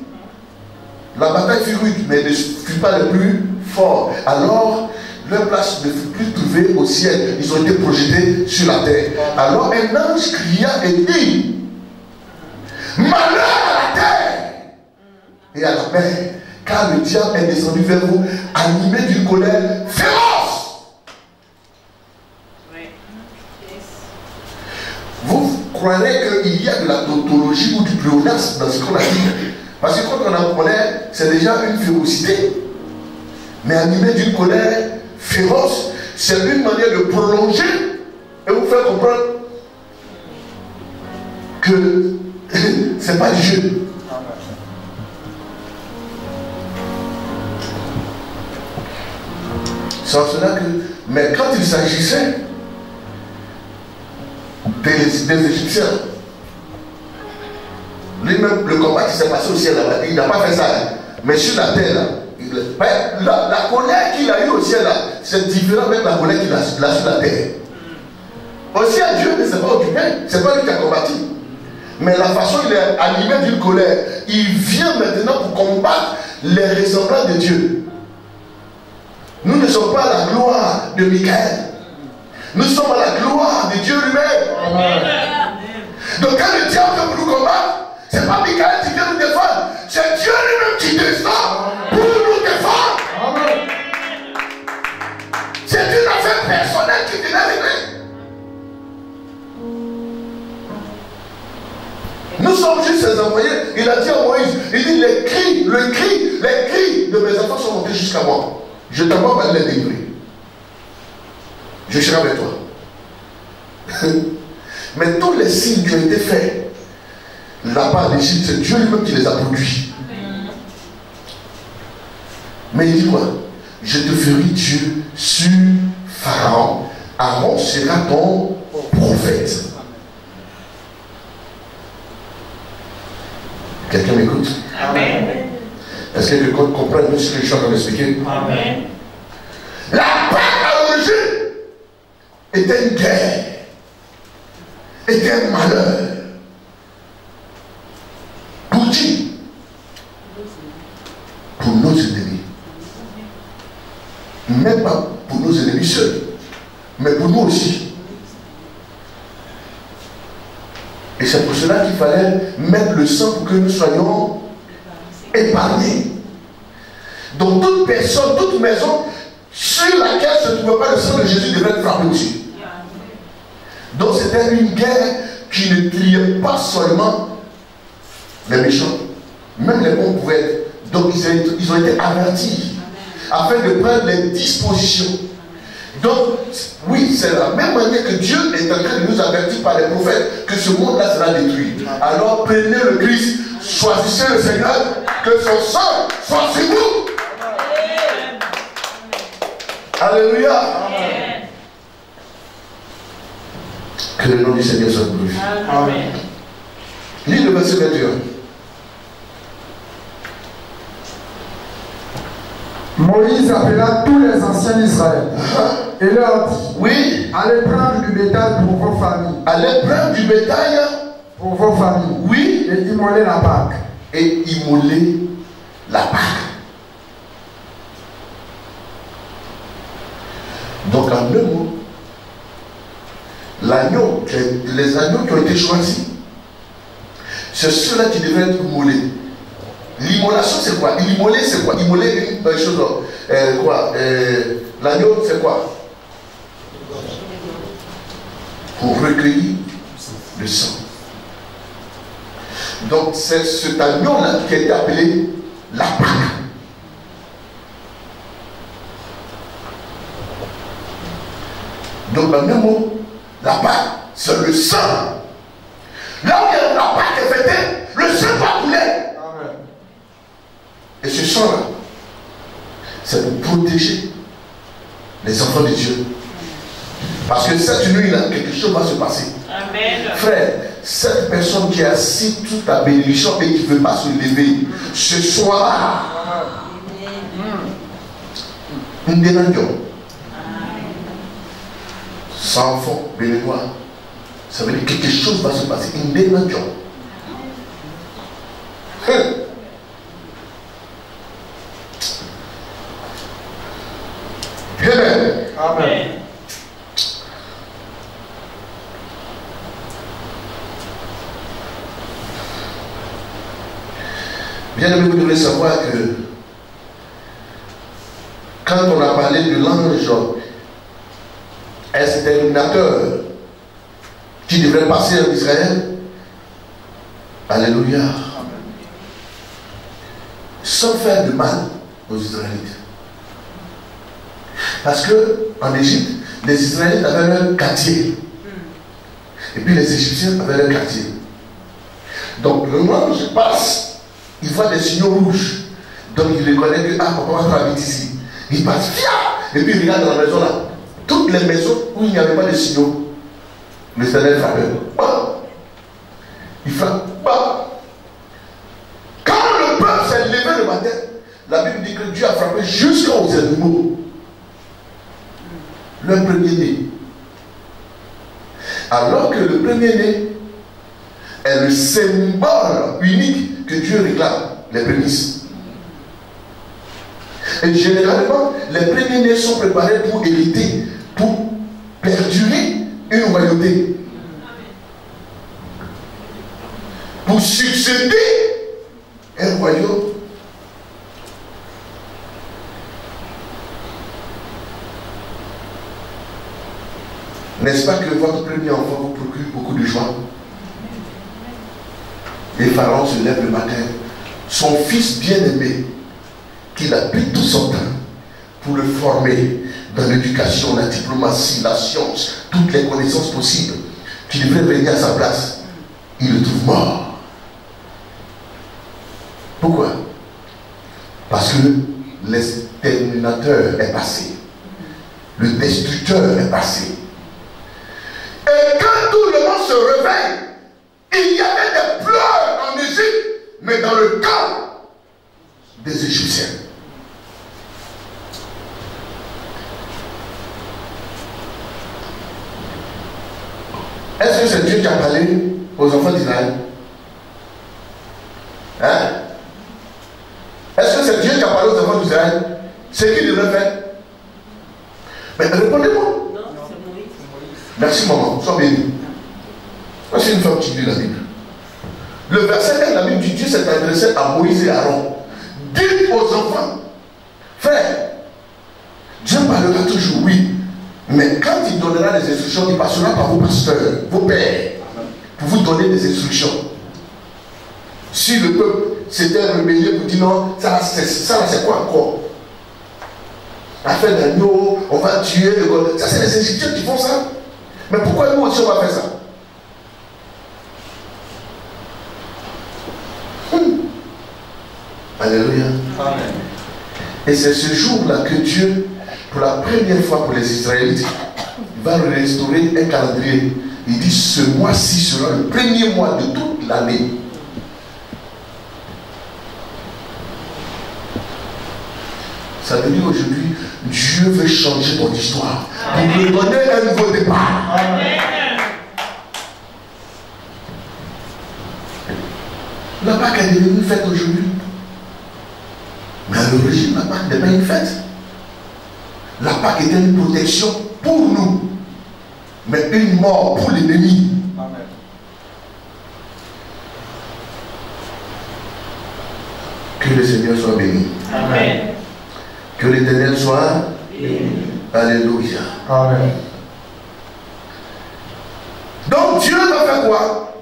La bataille fut rude, mais ne fut pas le plus fort. Alors, leur place ne fut plus trouvée au ciel. Ils ont été projetés sur la terre. Alors, un ange cria et dit: malheur à la terre et à la mer, car le diable est descendu vers vous, animé d'une colère féroce. Vous croirez qu'il y a de la tautologie ou du pléonasme dans ce qu'on a dit. Parce que quand on a une colère, c'est déjà une férocité. Mais animé d'une colère féroce, c'est une manière de prolonger et vous faire comprendre que c'est pas du jeu. C'est en cela que, mais quand il s'agissait des Égyptiens. Lui-même, le combat qui s'est passé au ciel là-bas, il n'a pas fait ça. Hein. Mais sur la terre, là, la colère qu'il a eue au ciel, là, c'est différent avec la colère qu'il a sur la terre. Aussi à Dieu ne s'est pas occupé, c'est pas lui qui a combattu. Mais la façon il est animé d'une colère, il vient maintenant pour combattre les ressemblants de Dieu. Nous ne sommes pas à la gloire de Michael. Nous sommes à la gloire de Dieu lui-même. Donc quand le diable vient pour nous combattre, c'est pas Michael qui vient nous défendre, c'est Dieu lui-même qui descend pour nous défendre. C'est une affaire personnelle qui vient régler. Nous sommes juste ses envoyés. Il a dit à Moïse, il dit les cris de mes enfants sont montés jusqu'à moi. Je t'envoie pas les délivrer. Je serai avec toi. Mais tous les signes qui ont été faits là-bas en Égypte, c'est Dieu lui-même qui les a produits. Mais il dit quoi? Je te ferai Dieu sur Pharaon. Aaron sera ton prophète. Quelqu'un m'écoute? Amen. Est-ce que quelqu'un comprend ce que je suis en train d'expliquer? Amen. La Pâque à l'origine était une guerre, était un malheur. Pour qui? Pour nos ennemis. Même pas pour nos ennemis seuls, mais pour nous aussi. Et c'est pour cela qu'il fallait mettre le sang pour que nous soyons épargnés. Donc toute personne, toute maison sur laquelle ne se trouvait pas le sang de Jésus devait être frappé dessus. Donc c'était une guerre qui ne pliait pas seulement les méchants, même les bons pouvaient être. Donc ils ont été avertis afin de prendre les dispositions. Donc, oui, c'est la même manière que Dieu est en train de nous avertir par les prophètes que ce monde-là sera détruit. Alors, prenez le Christ, choisissez le Seigneur, que son sang soit sur vous. Alléluia. Amen. Que le nom du Seigneur soit glorifié. Amen. Lis le verset 21. Moïse appela tous les anciens d'Israël et leur dit, oui, allez prendre du bétail pour vos familles. Allez prendre du bétail pour vos familles. Oui. Et immoler la Pâque. Et immoler la Pâque. Donc en deux mots, l'agneau, les agneaux qui ont été choisis, c'est ceux-là qui devaient être immolés. L'immolation c'est quoi? L'immoler c'est quoi? Immoler une chose. L'agneau c'est quoi? Pour recueillir le sang. Donc c'est cet agneau-là qui a été appelé la Pâque. Donc en un mot, la Pâque c'est le sang. Là où la Pâque est fêtée, le sang va couler. Et ce sang-là, c'est pour protéger les enfants de Dieu. Parce que cette nuit-là, quelque chose va se passer. Amen. Frère, cette personne qui est assise toute la bénédiction et qui ne veut pas se lever, ce soir, nous dénoncions. Sans fond, bénévoire, ça veut dire que quelque chose va se passer. Nous dénoncions. Amen. Amen. Bien aimé, vous devez savoir que quand on a parlé de l'ange exterminateur qui devrait passer en Israël, alléluia, sans faire de mal aux Israélites. Parce que en Égypte, les Israélites avaient leur quartier. Et puis les Égyptiens avaient leur quartier. Donc le ange passe, il voit des signaux rouges. Donc il reconnaît que papa va habiter ici. Il passe, et puis il regarde dans la maison là. Toutes les maisons où il n'y avait pas de signaux, L'Éternel frappait. Il frappe. Quand le peuple s'est levé le matin, la Bible dit que Dieu a frappé jusqu'aux animaux. Le premier-né. Alors que le premier-né est le symbole unique que Dieu réclame, les prémices. Et généralement, les premiers-nés sont préparés pour hériter, pour perdurer une royauté, pour succéder à un royaume. N'est-ce pas que votre premier enfant vous procure beaucoup de joie? Et Pharaon se lève le matin, son fils bien-aimé, qu'il a pris tout son temps pour le former dans l'éducation, la diplomatie, la science, toutes les connaissances possibles, qui devrait venir à sa place, il le trouve mort. Pourquoi? Parce que l'exterminateur est passé, le destructeur est passé. Et quand tout le monde se réveille, il y avait des pleurs en Égypte, mais dans le camp des Égyptiens. Est-ce que c'est Dieu qui a parlé aux enfants d'Israël? Hein? Est-ce que c'est Dieu qui a parlé aux enfants d'Israël? C'est qui devrait faire? Mais répondez-moi. Non, c'est Moïse. Merci maman, sois béni. Moi c'est une femme qui lit la Bible. Le verset 4 de la Bible dit Dieu s'est adressé à Moïse et Aaron. Dites aux enfants, frère, Dieu parlera toujours, oui. Mais quand il donnera des instructions, il passera par vos pasteurs, vos pères, pour vous donner des instructions. Si le peuple s'était rebellé pour dire non, ça c'est quoi encore? Affaire d'agneau, on va tuer le God. Ça c'est les Égyptiens qui font ça. Mais pourquoi nous aussi on va faire ça? Alléluia. Amen. Et c'est ce jour-là que Dieu, pour la première fois pour les Israélites, va restaurer un calendrier. Il dit ce mois-ci sera le premier mois de toute l'année. Ça veut dire aujourd'hui, Dieu veut changer ton histoire. Pour te donner un nouveau départ. Amen. La Pâque est devenue une fête aujourd'hui. Mais à l'origine, la Pâque n'est pas une fête. La Pâque était une protection pour nous, mais une mort pour l'ennemi. Amen. Que le Seigneur soit béni. Amen. Que l'Éternel soit béni. Alléluia. Amen. Donc Dieu va faire quoi?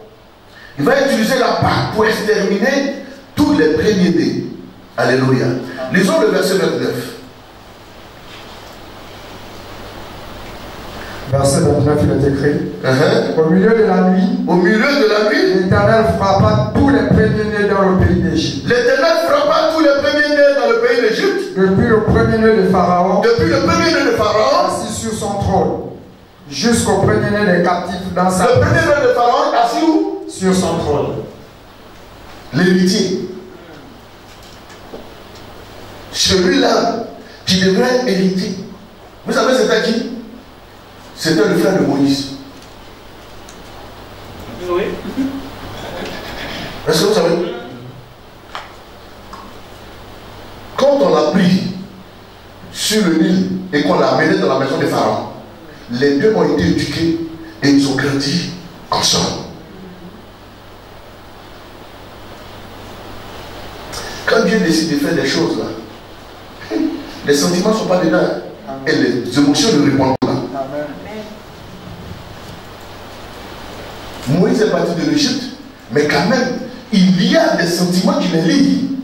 Il va utiliser la Pâque pour exterminer tous les premiers-nés. Alléluia. Lisons le verset 29. Verset 29, il est écrit. Au milieu de la nuit, l'Éternel frappa tous les premiers-nés dans le pays d'Égypte. L'Éternel frappa tous les premiers-nés dans le pays d'Égypte. Depuis le premier-né de Pharaon. Assis sur son trône. Jusqu'au premier-né des captifs dans sa. Le premier-né de Pharaon assis où? Sur son trône. L'héritier. Celui-là qui devrait hériter. Vous savez c'était qui? C'était le frère de Moïse. Oui. Est-ce que vous savez? Quand on l'a pris sur le Nil et qu'on l'a amené dans la maison de Pharaon, les deux ont été éduqués et ils ont grandi ensemble. Quand Dieu décide de faire des choses là, les sentiments ne sont pas dedans et les émotions ne répondent pas. Amen. Moïse est parti de l'Égypte, mais quand même, il y a des sentiments qui les lient.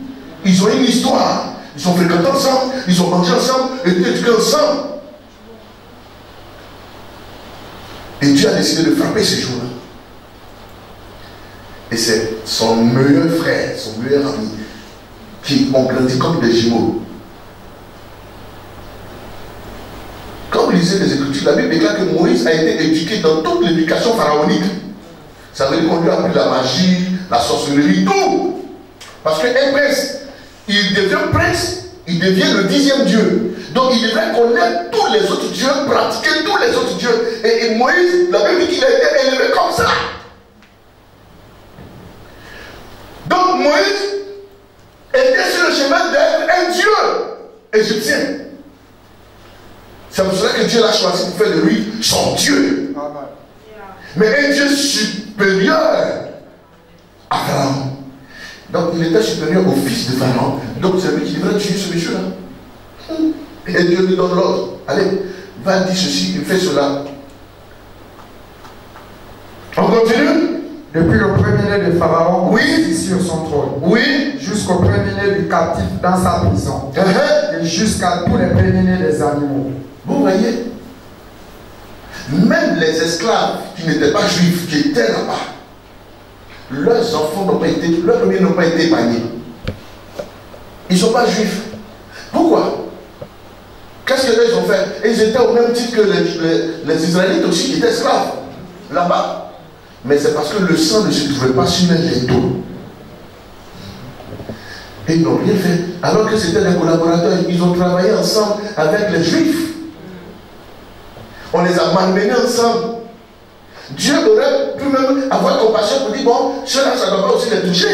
Ils ont une histoire, ils sont fréquentés ensemble, ils ont mangé ensemble, été éduqués ensemble. Et Dieu a décidé de frapper ces jours-là. Et c'est son meilleur frère, son meilleur ami, qui ont grandi comme des jumeaux. Quand vous lisez lisez les Écritures, la Bible déclare que Moïse a été éduqué dans toute l'éducation pharaonique. Ça veut dire qu'on lui a appris la magie, la sorcellerie, tout. Parce qu'un prince, il devient prince, il devient le 10e Dieu. Donc il devait connaître tous les autres dieux, pratiquer tous les autres dieux. Et Moïse, la Bible dit qu'il a été élevé comme ça. Donc Moïse était sur le chemin d'être un Dieu égyptien. C'est pour cela que Dieu l'a choisi pour faire de lui son Dieu. Amen. Mais un Dieu supérieur à Pharaon. Donc il était supérieur au fils de Pharaon. Donc c'est lui qui devrait tuer ce monsieur-là. Et Dieu lui donne l'ordre. Allez, va dire ceci, il fait cela. On continue. Depuis le premier-né de Pharaon, oui, sur son trône, oui, jusqu'au premier-né du captif dans sa prison, et jusqu'à tous les premiers-nés des animaux. Vous voyez, même les esclaves qui n'étaient pas juifs, qui étaient là-bas, leurs enfants n'ont pas été, leurs premiers n'ont pas été épargnés. Ils ne sont pas juifs. Pourquoi? Qu'est-ce qu'ils ont fait? Ils étaient au même titre que les Israélites aussi, qui étaient esclaves, là-bas. Mais c'est parce que le sang ne se trouvait pas sur les linteaux. Et ils n'ont rien fait. Alors que c'était des collaborateurs, ils ont travaillé ensemble avec les Juifs. On les a malmenés ensemble. Dieu aurait pu même avoir compassion pour dire, bon, ceux-là, ça ne doit pas aussi les toucher.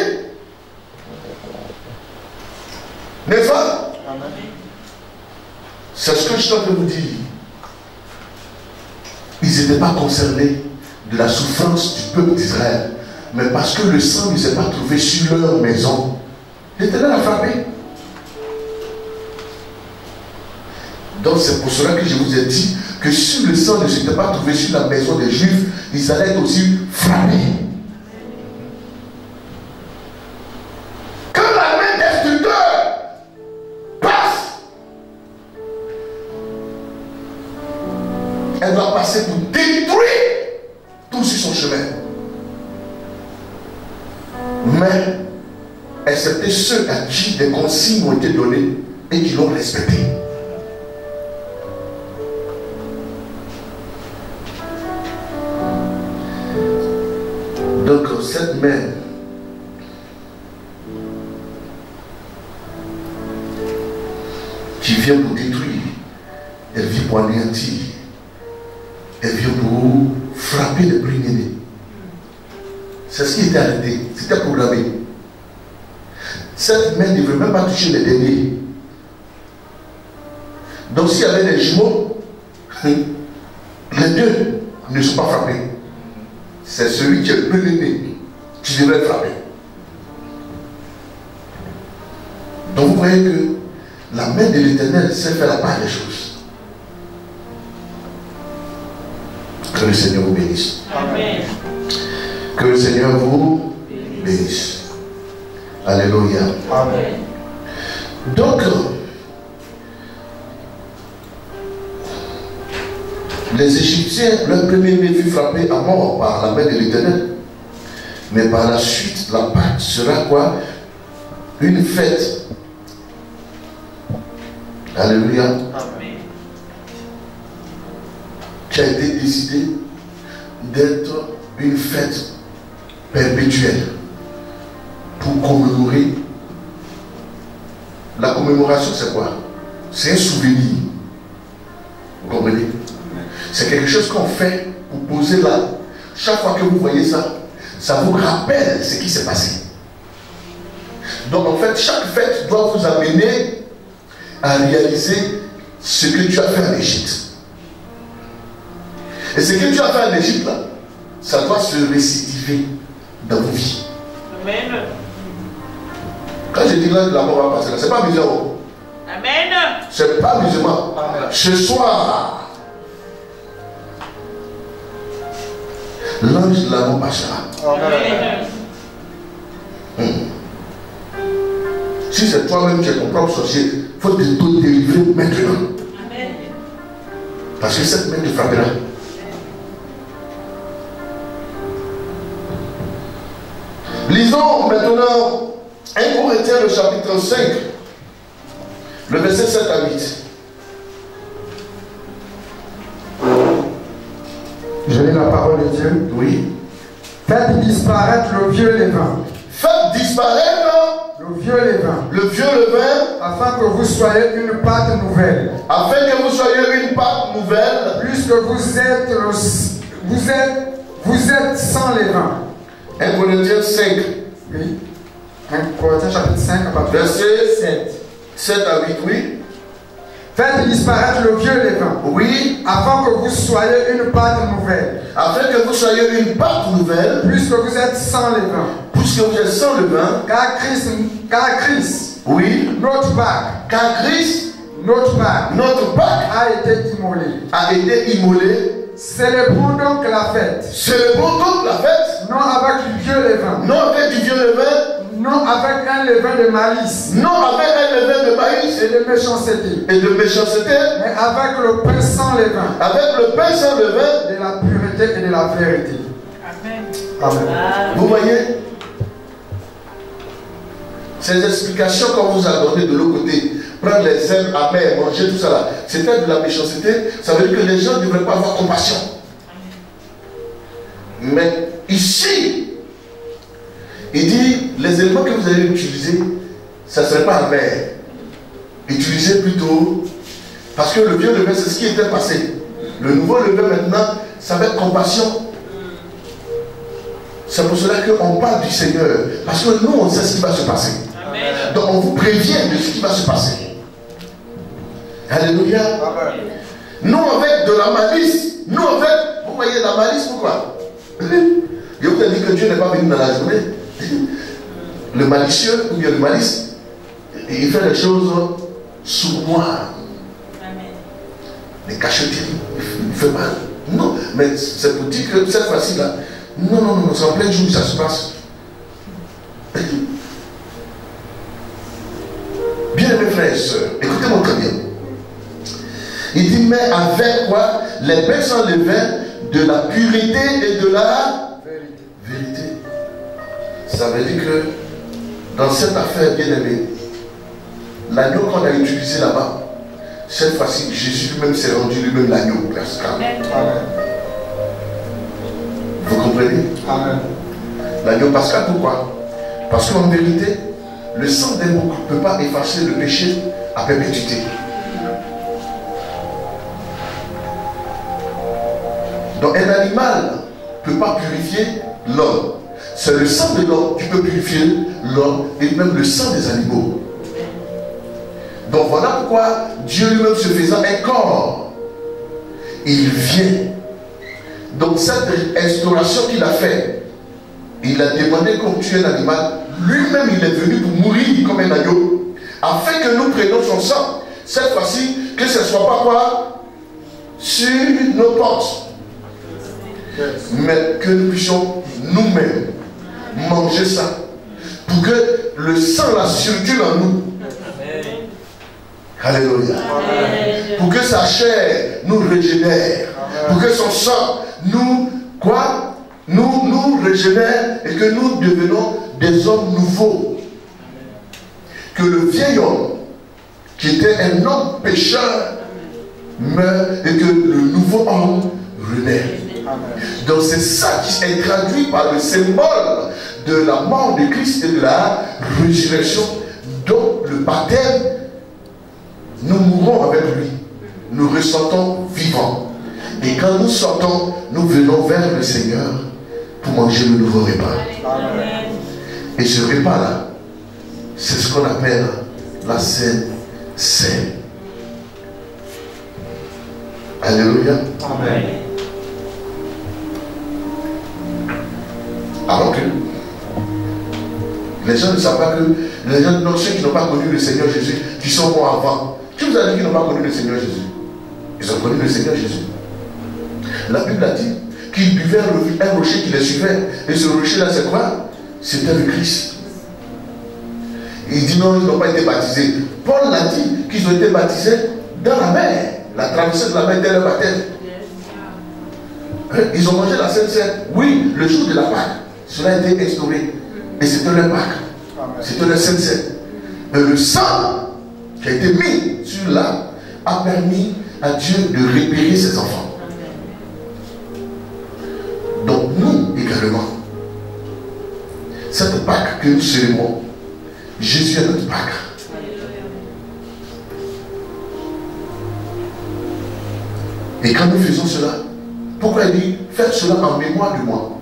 N'est-ce pas? C'est ce que je suis en train de vous dire. Ils n'étaient pas concernés de la souffrance du peuple d'Israël, mais parce que le sang ne s'est pas trouvé sur leur maison, l'Éternel a frappé. Donc c'est pour cela que je vous ai dit que si le sang ne s'était pas trouvé sur la maison des Juifs, ils allaient être aussi frappés. Quand la main destructeur passe, elle doit passer pour détruire tout sur son chemin. Mais, excepté ceux à qui des consignes ont été données et qui l'ont respecté. Donc, cette main qui vient pour détruire, elle vient pour anéantir, elle vient pour frapper les premiers-nés. C'est ce qui était arrêté, c'était programmé. Cette main ne devait même pas toucher les derniers. Donc s'il y avait des jumeaux, les deux ne sont pas frappés. C'est celui qui est le premier-né qui devrait être frappé. Donc vous voyez que la main de l'Éternel sait faire la part des choses. Que le Seigneur vous bénisse. Amen. Que le Seigneur vous bénisse. Alléluia. Amen. Donc, les Égyptiens, leur premier-né fut frappé à mort par la main de l'Éternel. Mais par la suite, la Pâque sera quoi? Une fête. Alléluia. Amen. Qui a été décidé d'être une fête perpétuelle pour commémorer. La commémoration, c'est quoi? C'est un souvenir. Vous comprenez? C'est quelque chose qu'on fait pour poser là. Chaque fois que vous voyez ça, ça vous rappelle ce qui s'est passé. Donc en fait, chaque fête doit vous amener à réaliser ce que tu as fait en Égypte. Et ce que tu as fait en Égypte, là, ça doit se récidiver dans vos vies. Amen. Quand je dis là que la mort va passer, là, c'est pas musulman. Amen. C'est pas musulman. Ce soir, l'ange de la mort passera. Amen. Si c'est toi-même qui es ton propre sorcier, il faut te délivrer maintenant. Amen. Parce que cette main te frappera. Lisons maintenant 1 Corinthiens le chapitre 5, le verset 7 à 8. parole de Dieu. Oui. Faites disparaître le vieux levain. Faites disparaître Le vieux levain. le vieux levain, Afin que vous soyez une pâte nouvelle. afin que vous soyez une pâte nouvelle, Puisque vous êtes sans levain. 1 Corinthiens 5, Oui. 1 Corinthiens chapitre 5, à partir de verset 7. 7 à 8, oui. Faites disparaître le vieux levain. Oui, Afin que vous soyez une pâte nouvelle. afin que vous soyez une pâte nouvelle, Puisque vous êtes sans levain. puisque vous êtes sans levain, Car Christ, oui, notre Pâque, car Christ, notre Pâque Pâque, a été immolé. a été immolé. Célébrons donc la fête, Célébrons donc la fête, non avec du vieux levain, non avec du vieux levain, non avec un levain de malice non avec un levain de maïs et de méchanceté, et de méchanceté, mais avec le pain sans levain, avec le pain sans levain. de la pureté et de la vérité. Amen. Amen. Vous voyez, ces explications qu'on vous a données de l'autre côté, prendre les herbes amères, manger tout ça là, c'était de la méchanceté. Ça veut dire que les gens ne devraient pas avoir compassion. Mais ici, il dit les éléments que vous allez utiliser, ça ne serait pas amer. Utilisez plutôt, parce que le vieux levain, c'est ce qui était passé. Le nouveau levain maintenant, ça va être compassion. C'est pour cela qu'on parle du Seigneur. Parce que nous, on sait ce qui va se passer. Amen. Donc on vous prévient de ce qui va se passer. Alléluia. Nous avec de la malice. Nous avec, vous voyez la malice, pourquoi? Je vous ai dit que Dieu n'est pas venu dans la journée. Le malicieux, ou bien le malice, il fait les choses sous moi. Les cacheteries, il fait mal. Non, mais c'est pour dire que cette fois-ci là, non, c'est en plein jour que ça se passe. Bien mes frères et sœurs, écoutez-moi très bien. Il dit, mais avec quoi? Les pains sans levain, de la pureté et de la vérité. Ça veut dire que dans cette affaire bien aimée, l'agneau qu'on a utilisé là-bas, cette fois-ci, Jésus lui-même s'est rendu lui-même l'agneau. Amen. Vous comprenez? Amen. L'agneau pascal, pourquoi? Parce qu'en vérité, le sang d'un bouc ne peut pas effacer le péché à perpétuité. Donc un animal ne peut pas purifier l'homme. C'est le sang de l'homme qui peut purifier l'homme et même le sang des animaux. Donc voilà pourquoi Dieu lui-même se faisant un corps, il vient. Donc cette instauration qu'il a faite, il a demandé qu'on tue un animal. Lui-même il est venu pour mourir comme un agneau, afin que nous prenions son sang. Cette fois-ci, que ce ne soit pas quoi sur nos portes, mais que nous puissions nous-mêmes manger ça, pour que le sang la circule en nous. Alléluia. Pour que sa chair nous régénère. Pour que son sang nous, quoi? Nous régénère et que nous devenons des hommes nouveaux. Que le vieil homme, qui était un homme pécheur, meurt et que le nouveau homme renaît. Donc c'est ça qui est traduit par le symbole de la mort de Christ et de la résurrection. Donc le baptême, nous mourons avec lui, nous ressentons vivants. Et quand nous sortons, nous venons vers le Seigneur pour manger le nouveau repas. Amen. Et ce repas-là, c'est ce qu'on appelle la Sainte Seine. Alléluia. Amen. Alors que les gens ne savent pas que les gens, donc ceux qui n'ont pas connu le Seigneur Jésus, qui sont morts avant, qui vous a dit qu'ils n'ont pas connu le Seigneur Jésus? Ils ont connu le Seigneur Jésus. La Bible a dit qu'ils buvaient un rocher qui les suivait. Et ce rocher-là, c'est quoi? C'était le Christ. Il dit non, ils n'ont pas été baptisés. Paul l'a dit qu'ils ont été baptisés dans la mer. La traversée de la mer dès le baptême. Ils ont mangé la Sainte Seine. Oui, le jour de la Pâque. Cela a été instauré. Et c'était le Pâque. C'était le Sainte Seine. Mais le sang qui a été mis sur l'âme a permis à Dieu de repérer ses enfants. actuellement. Cette Pâque que nous célébrons, Jésus est notre Pâque. Et quand nous faisons cela, pourquoi il dit faites cela en mémoire de moi?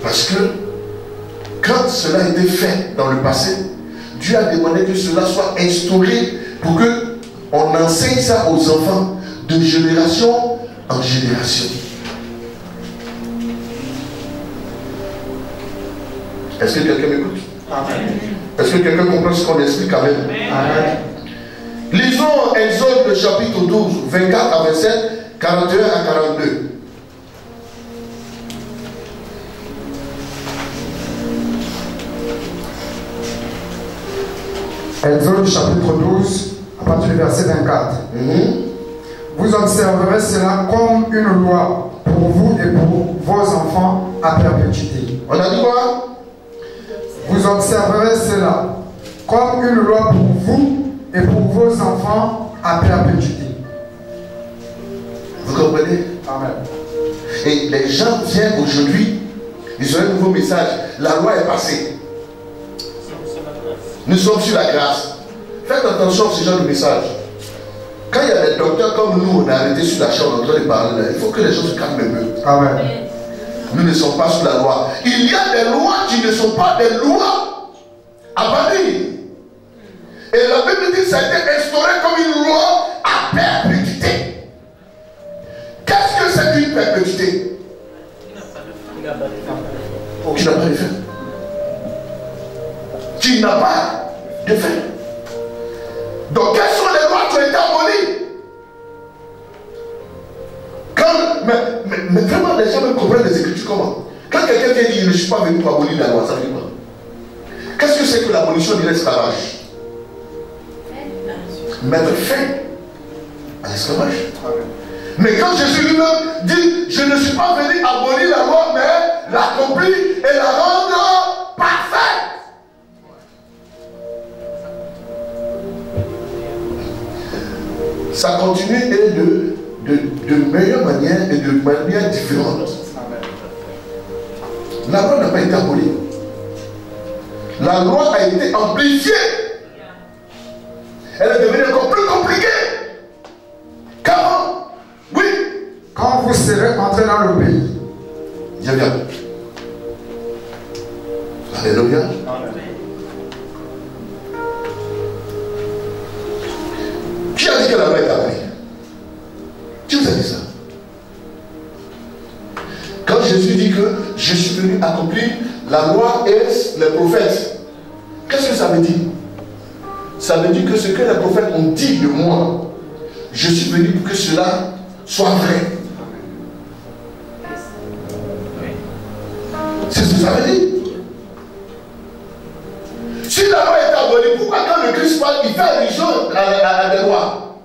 Parce que quand cela a été fait dans le passé, Dieu a demandé que cela soit instauré pour que on enseigne ça aux enfants de génération en génération. Est-ce que quelqu'un m'écoute? Est-ce que quelqu'un comprend ce qu'on explique quand même? Amen. Lisons Exode le chapitre 12, 24 à 27, 41 à 42. Exode chapitre 12, à partir du verset 24. Vous observerez cela comme une loi pour vous et pour vos enfants à perpétuité. On a dit quoi? Vous observerez cela comme une loi pour vous et pour vos enfants à perpétuité. Vous comprenez? Amen. Et les gens viennent aujourd'hui, ils ont un nouveau message. La loi est passée. Nous sommes sur la grâce. Faites attention à ce genre de message. Quand il y a des docteurs comme nous, on est arrêté sur la chambre en train de parler là, il faut que les gens se calment un peu. Amen. Nous ne sommes pas sous la loi. Il y a des lois qui ne sont pas des lois à bannir. Et la Bible dit que ça a été instauré comme une loi à perpétuité. Qu'est-ce que c'est qu'une perpétuité? Qui n'a pas de fin. Qui n'a pas de fin. Donc quelles sont les lois qui ont été abolies? Mais vraiment, les gens me comprennent les Écritures comment? Quand quelqu'un dit je ne suis pas venu pour abolir la loi, ça veut dire quoi? Qu'est-ce que c'est que l'abolition de l'esclavage? Mettre fin à l'esclavage. Mais quand Jésus lui-même dit je ne suis pas venu abolir la loi, mais l'accomplir et la rendre parfaite. Ça continue et de meilleure manière et de manière différente. La loi n'a pas été abolie. La loi a été amplifiée. Elle est devenue encore plus compliquée. Quand, oui, quand vous serez entrés dans le pays. Viens, viens. Alléluia. Qui a dit que la loi est abolie? Qui vous a dit ça? Quand Jésus dit que je suis venu accomplir la loi et les prophètes, qu'est-ce que ça veut dire? Ça veut dire que ce que les prophètes ont dit de moi, je suis venu pour que cela soit vrai. C'est ce que ça veut dire. Si la loi est abolie, pourquoi quand le Christ parle, il fait allusion à des lois?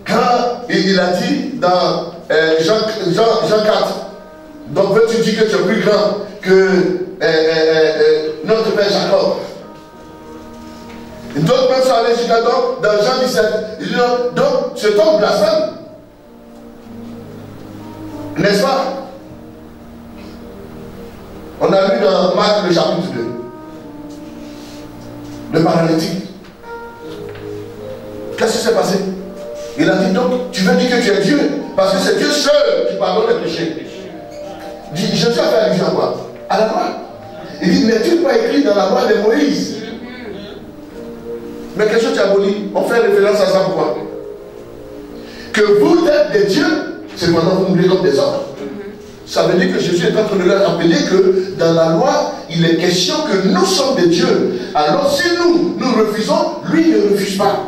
Quand il a dit dans Jean 4, donc veux-tu dire que tu es plus grand que notre père Jacob? D'autres peuvent aller jusqu'à dans Jean 17. Il dit donc cet homme blasphème. N'est-ce pas? On a lu dans Marc le chapitre 2. Le paralytique. Qu'est-ce qui s'est passé? Il a dit donc, tu veux dire que tu es Dieu, parce que c'est Dieu seul qui pardonne les péchés. Jésus a fait allusion à quoi? À la loi. Il dit, n'est-il pas écrit dans la loi de Moïse? Mais qu'est-ce que tu as aboli? On fait référence à ça pourquoi? Que vous êtes des dieux, c'est pendant que vous mourrez comme des hommes. Ça veut dire que Jésus est en train de leur rappeler que dans la loi, il est question que nous sommes des dieux. Alors si nous refusons, lui ne refuse pas.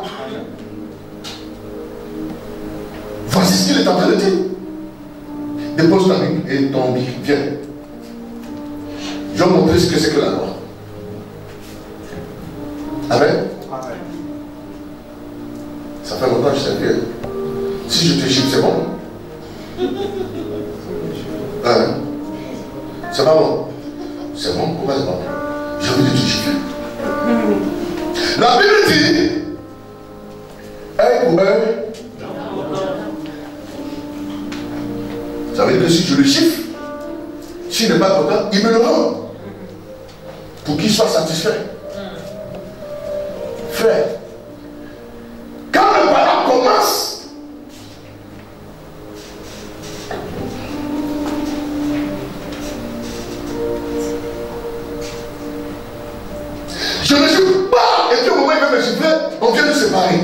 Voici ce qu'il est en train de dire. Dépose ta Bible et ton bic. Viens. Je vais montrer ce que c'est que la loi. Amen. Ça fait longtemps que je t'ai vu. Si je te gifle, c'est bon? Hein? C'est pas bon? C'est bon? Pourquoi c'est pas bon? J'ai envie de te gifler. La Bible dit un pour un. Ça veut dire que si je le chiffre, s'il n'est pas content, il me le rend. Pour qu'il soit satisfait. Frère, quand le parent commence, je ne suis pas, et puis au moment où il veut me gifler, on vient de se séparer.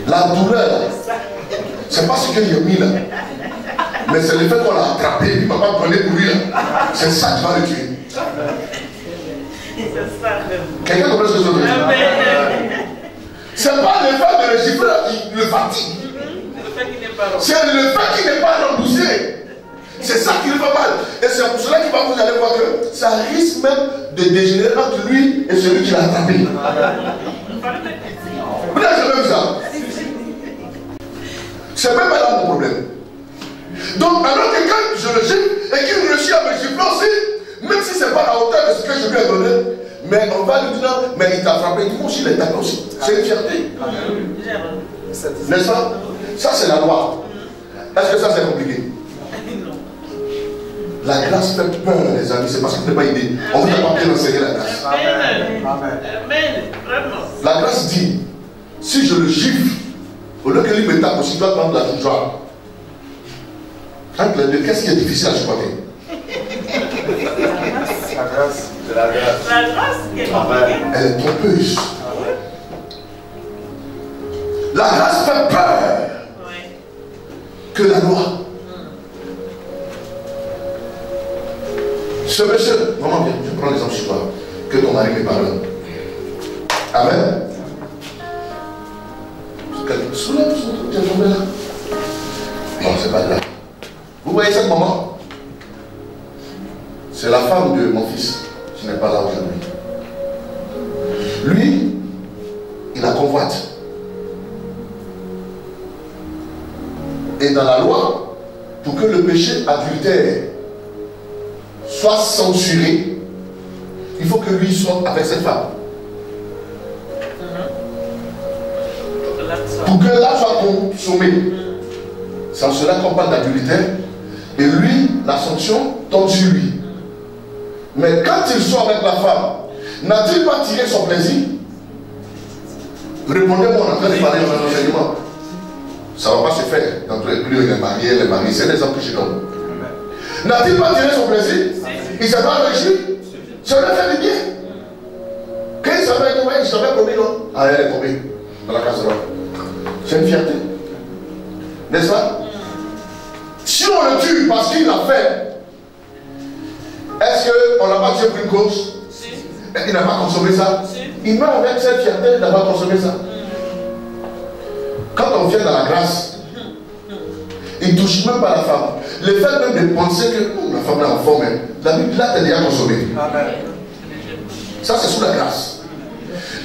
La douleur, c'est pas ce qu'il a mis là. Mais c'est le fait qu'on l'a attrapé, il ne m'a pas donné pour lui là. C'est ça qui va le tuer. Quelqu'un comprend ce que je veux dire? C'est pas le fait de le gifler qui le fatigue. C'est le fait qu'il n'est pas remboursé. C'est ça qui lui fait mal. Et c'est pour cela qu'il va vous allez voir que ça risque même de dégénérer entre lui et celui qui l'a attrapé. Vous n'avez jamais vu ça? C'est même pas là mon problème. Donc, alors que quand je le gifle et qu'il réussit à me gifler aussi, même si ce n'est pas à la hauteur de ce que je lui ai donné, mais on va lui dire non, mais il t'a frappé, moi aussi il est tapé aussi. C'est une fierté. N'est-ce pas? Ça c'est la loi. Est-ce que ça c'est compliqué? La grâce fait peur, les amis, c'est parce que vous n'avez pas idée. On vous a pas bien enseigné la grâce. Amen. La grâce dit, si je le gifle, au lieu que lui me tape aussi, il doit prendre la joie. Entre les deux, qu'est-ce qui est difficile à supporter? La grâce. C'est la grâce. La grâce qui est compliquée. Elle est trompeuse. La grâce fait peur que la loi. Ce monsieur, vraiment bien, je prends l'exemple sur toi, que ton mari me parle. Amen. Soulève, tu es tombé là. Non, c'est pas grave. Vous voyez cette maman? C'est la femme de mon fils qui n'est pas là aujourd'hui. Lui, il la convoite. Et dans la loi, pour que le péché adultère soit censuré, il faut que lui soit avec cette femme. Pour que l'acte soit consommé. C'est en cela qu'on parle d'adultère. Et lui, la sanction tombe sur lui. Mais quand il sort avec la femme, n'a-t-il pas tiré son plaisir? Répondez-moi, on est en train de parler dans un enseignement. Ça ne va pas se faire dans tous les plus les maris, c'est l'exemple que je donne. N'a-t-il pas tiré son plaisir? Il s'est pas réussi? Ça lui a fait du bien. Quand il savait que il savait combien, non? Ah, elle est tombée dans la casserole. C'est une fierté. N'est-ce pas? Si on le tue parce qu'il l'a fait, est-ce qu'on n'a pas tué pour une cause? Il n'a pas consommé ça? Il meurt avec cette fierté d'avoir consommé ça. Quand on vient dans la grâce, il ne touche même pas la femme. Le fait même de penser que la femme est en forme, la Bible là, t'es déjà consommé. Ça, c'est sous la grâce.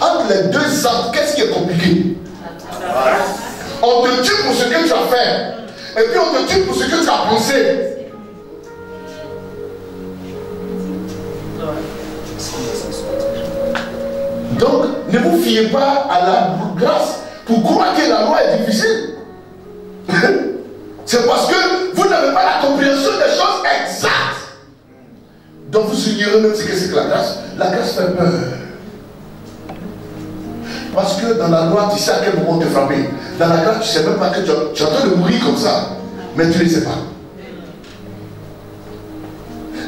Entre les deux actes, qu'est-ce qui est compliqué? On te tue pour ce que tu as fait, et puis on te tue pour ce que tu as pensé. Donc, ne vous fiez pas à la grâce pour croire que la loi est difficile. C'est parce que vous n'avez pas la compréhension des choses exactes. Donc vous ignorez même ce que c'est que la grâce. La grâce fait peur. Parce que dans la loi, tu sais à quel moment te frapper. Dans la grâce, tu ne sais même pas que tu es en train de mourir comme ça. Mais tu ne le sais pas.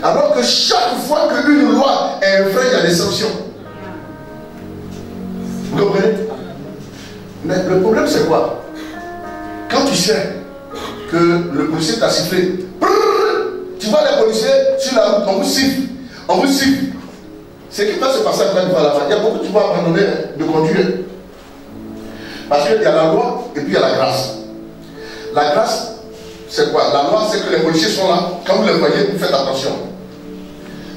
Alors que chaque fois qu'une loi est un frein, il y a des sanctions. Vous comprenez? Mais le problème c'est quoi? Quand tu sais que le policier t'a sifflé, tu vois les policiers sur la route, on vous siffle, on vous siffle. Ce qui va se passer après tu vas à la fin. Il y a beaucoup qui vont abandonner de conduire. Parce qu'il y a la loi et puis il y a la grâce. La grâce, c'est quoi? La loi, c'est que les policiers sont là. Quand vous les voyez, vous faites attention.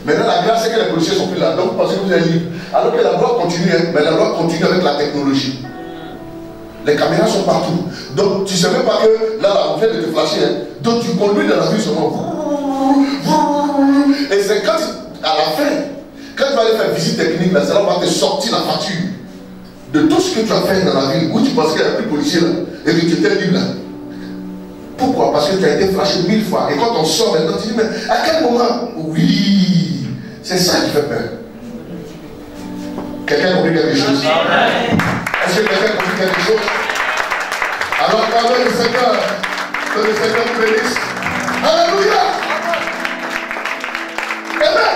Maintenant, la grâce, c'est que les policiers sont plus là. Donc, vous pensez que vous êtes libre. Alors que la loi continue, mais la loi continue avec la technologie. Les caméras sont partout. Donc, tu ne sais même pas que là, on vient de te flasher. Donc, tu conduis dans la rue seulement. Et c'est quand, à la fin, quand tu vas aller faire visite technique, là, c'est là on va te sortir la facture de tout ce que tu as fait dans la ville, où tu pensais qu'il n'y avait plus de policiers là, et que tu étais libre là. Pourquoi? Parce que tu as été flashé 1000 fois. Et quand on sort maintenant, tu dis, mais à quel moment? Oui, c'est ça qui fait peur. Quelqu'un a compris quelque chose? Est-ce que quelqu'un a compris quelque chose? Alors, pardon le Seigneur vous bénisse. Alléluia! Amen!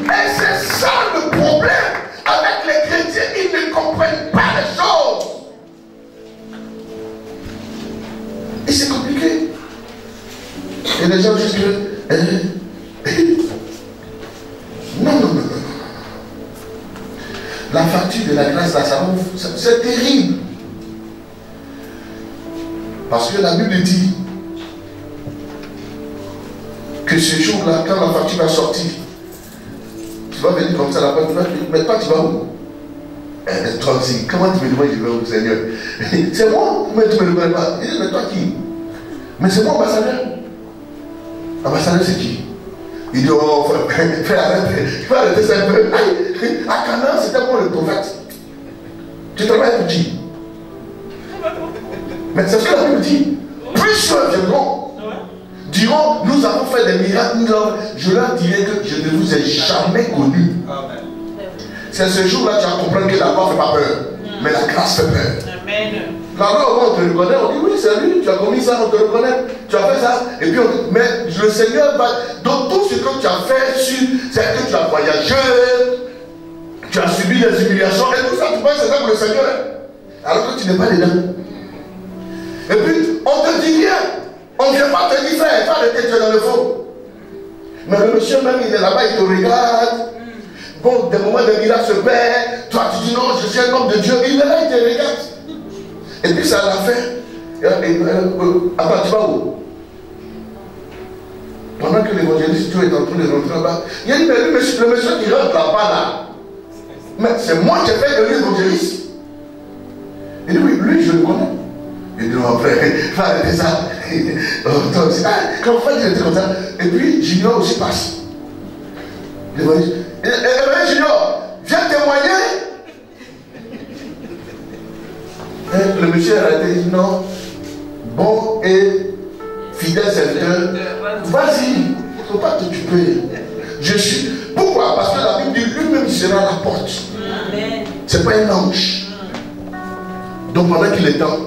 Et c'est ça le problème avec les chrétiens, ils ne comprennent pas les choses. Et c'est compliqué. Et les gens disent que non. La facture de la grâce, là, c'est terrible. Parce que la Bible dit que ce jour-là, quand la facture va sortir, tu vas venir comme ça là-bas, tu vas te dire, mais toi tu vas où? Toi aussi, comment tu me demandes je vais où, Seigneur? C'est moi, mais tu ne me demandes pas. Il dit, mais toi qui? Mais c'est moi, ambassadeur. Ambassadeur, c'est qui? Il dit, oh, fais arrêter ça un peu. À Canaan, c'était moi le prophète. Tu travailles pour qui? Mais c'est ce que la Bible dit. Plusieurs diront, nous avons fait des miracles, je leur dirai que je ne vous ai jamais connu. C'est ce jour-là que tu vas comprendre que la loi ne fait pas peur, mais la grâce fait peur. La loi, on te reconnaît, on dit oui, c'est lui, tu as commis ça, on te reconnaît, tu as fait ça, et puis mais le Seigneur va. Donc tout ce que tu as fait, c'est que tu as voyagé, tu as subi des humiliations, et tout ça, tu penses que c'est ça pour le Seigneur, alors que tu n'es pas dedans. Et puis, on te dit rien. On ne vient pas te dire, frère, toi, tu es dans le faux. Mais le monsieur même, il est là-bas, il te regarde. Bon, des moments de miracles se perdent. Toi, tu dis non, je suis un homme de Dieu. Il est là, il te regarde. Et puis, ça l'a fait. Attends, tu vas où? Pendant que l'évangéliste Dieu est en train de rentrer là-bas, il a dit, mais le monsieur qui rentre là-bas, là. Mais c'est moi qui ai fait de l'évangéliste. Il dit, oui, lui, je le connais. Il dit, non, frère, il va arrêter ça. Quand Fred était comme ça, et puis Junior aussi passe. Junior, viens témoigner. Et le monsieur a arrêté, il dit non, bon et fidèle serviteur, vas-y, il ne faut pas te tuer. Je suis. Pourquoi? Parce que la Bible dit lui-même il sera à la porte. Ce n'est pas un ange. Donc pendant qu'il est temps,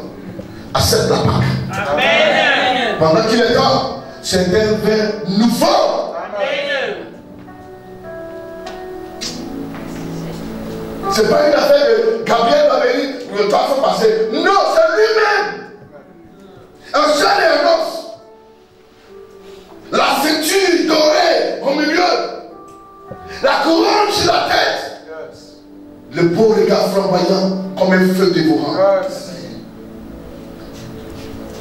accepte la Pâque. Amen. Pendant qu'il est temps, c'est un verre nouveau. Amen. Ce n'est pas une affaire de Gabriel va venir, le temps faut passer. Non, c'est lui-même. Un seul et un os. La ceinture dorée au milieu. La couronne sur la tête. Le beau regard flamboyant comme un feu dévorant.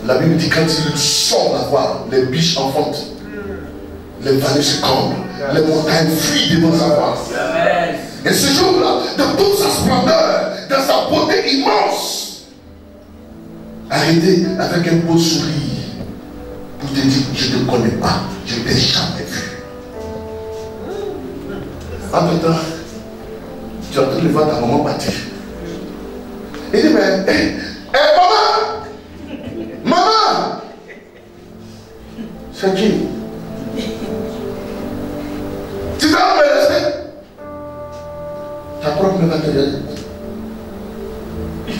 La Bible dit quand il sort la voix, les biches enfantent, les vallées se comblent, les montagnes fuient devant sa voix. Et ce jour-là, dans toute sa splendeur, dans sa beauté immense, arrêtez avec un beau sourire pour te dire je ne te connais pas, je ne t'ai jamais vu. En même temps, tu es en train de voir ta maman partir. Il dit mais, maman! Maman! C'est qui? Tu dois me laisser? Ta propre matérielle.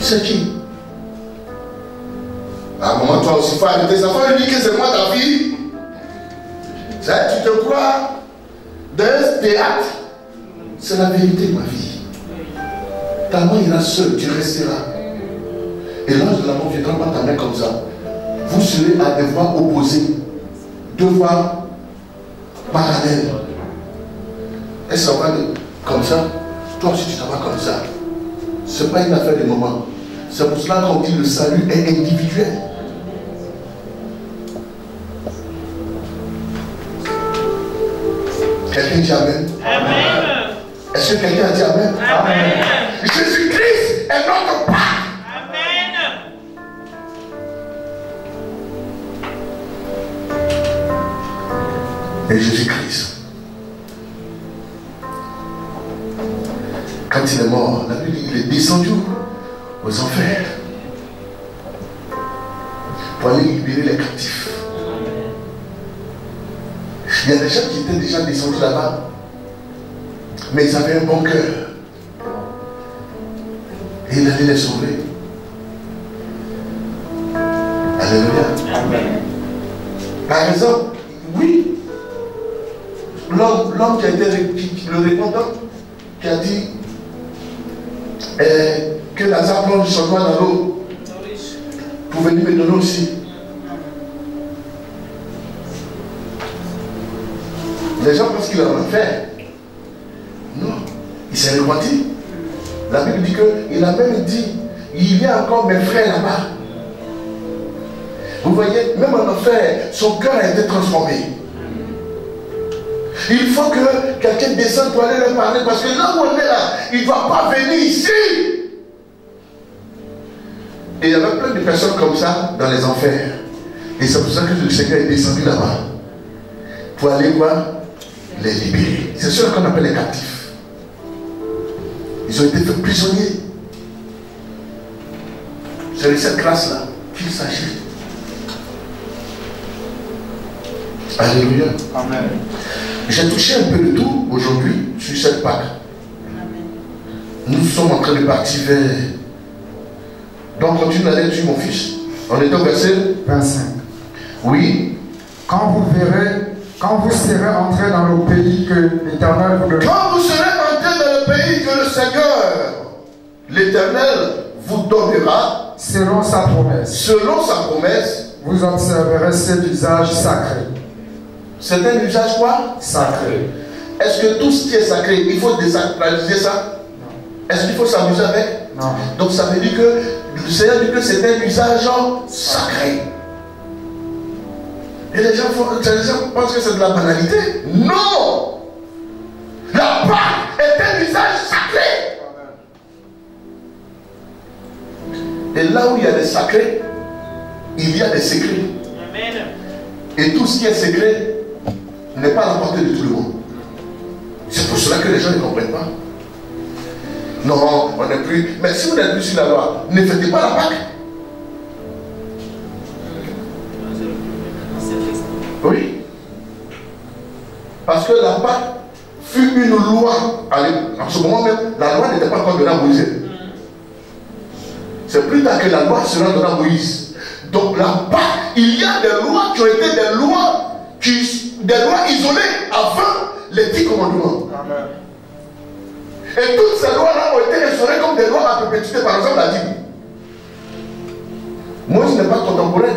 C'est qui? Ah, maman, toi aussi, il faut arrêter ça. Il faut lui dire que c'est moi ta fille. Ça, tu te crois dans un théâtre. C'est la vérité, ma fille. Ta main ira seule, tu resteras. Et l'ange de la mort viendra pas ta main comme ça. Vous serez à des voies opposées, deux voies parallèles. Et ça va comme ça. Toi aussi tu t'en vas comme ça. Ce n'est pas une affaire de moment. C'est pour cela qu'on dit le salut est individuel. Quelqu'un dit Amen. Amen. Est-ce que quelqu'un a dit Amen? Amen. Jésus-Christ est notre Père. Et Jésus-Christ, quand il est mort, la Bible dit qu'il est descendu aux enfers. pour aller libérer les captifs. Il y a des gens qui étaient déjà descendus là-bas, mais ils avaient un bon cœur. Et il allait les sauver. Alléluia. Amen. Par exemple, oui, l'homme qui a été le répondant, qui a dit que Lazare plonge son doigt dans l'eau pour venir me donner aussi. Les gens pensent qu'il a rien fait. Non, il s'est repenti. La Bible dit qu'il a même dit, il y a encore mes frères là-bas. Vous voyez, même en enfer, son cœur a été transformé. Il faut que quelqu'un descende pour aller leur parler, parce que là où on est là, il ne va pas venir ici. Et il y avait plein de personnes comme ça dans les enfers. Et c'est pour ça que le Seigneur est descendu là-bas. Pour aller voir les libérer. C'est ceux qu'on appelle les captifs. Ils ont été faits prisonniers. C'est de cette grâce-là qu'il s'agit. Alléluia. Amen. J'ai touché un peu de tout aujourd'hui sur cette Pâque. Nous sommes en train de partir vers... Donc continue la lecture, mon fils. On est au verset 25. Oui. Quand vous serez entrés dans le pays que l'Éternel vous donnera. Quand vous serez entrés dans le pays que le Seigneur, l'Éternel, vous donnera. Selon sa promesse. Selon sa promesse. Vous observerez cet usage sacré. C'est un usage quoi? Sacré. Est-ce que tout ce qui est sacré, il faut désacraliser ça? Non. Est-ce qu'il faut s'amuser avec? Non. Donc ça veut dire que le Seigneur dit que c'est un usage sacré. Et les gens pensent que c'est de la banalité. Non! La Pâque est un usage sacré. Et là où il y a des sacrés, il y a des secrets. Amen. Et tout ce qui est secret n'est pas à la portée de tout le monde. C'est pour cela que les gens ne comprennent pas. Non, on n'est plus. Mais si vous n'êtes plus sur la loi, ne faites pas la Pâque. Oui. Parce que la Pâque fut une loi. En ce moment même, la loi n'était pas encore donnée à Moïse. C'est plus tard que la loi sera donnée à Moïse. Donc la Pâque, il y a des lois qui ont été des lois isolées avant les 10 commandements. Amen. Et toutes ces lois-là ont été restaurées comme des lois à perpétuité, par exemple la dîme. Moïse n'est pas contemporain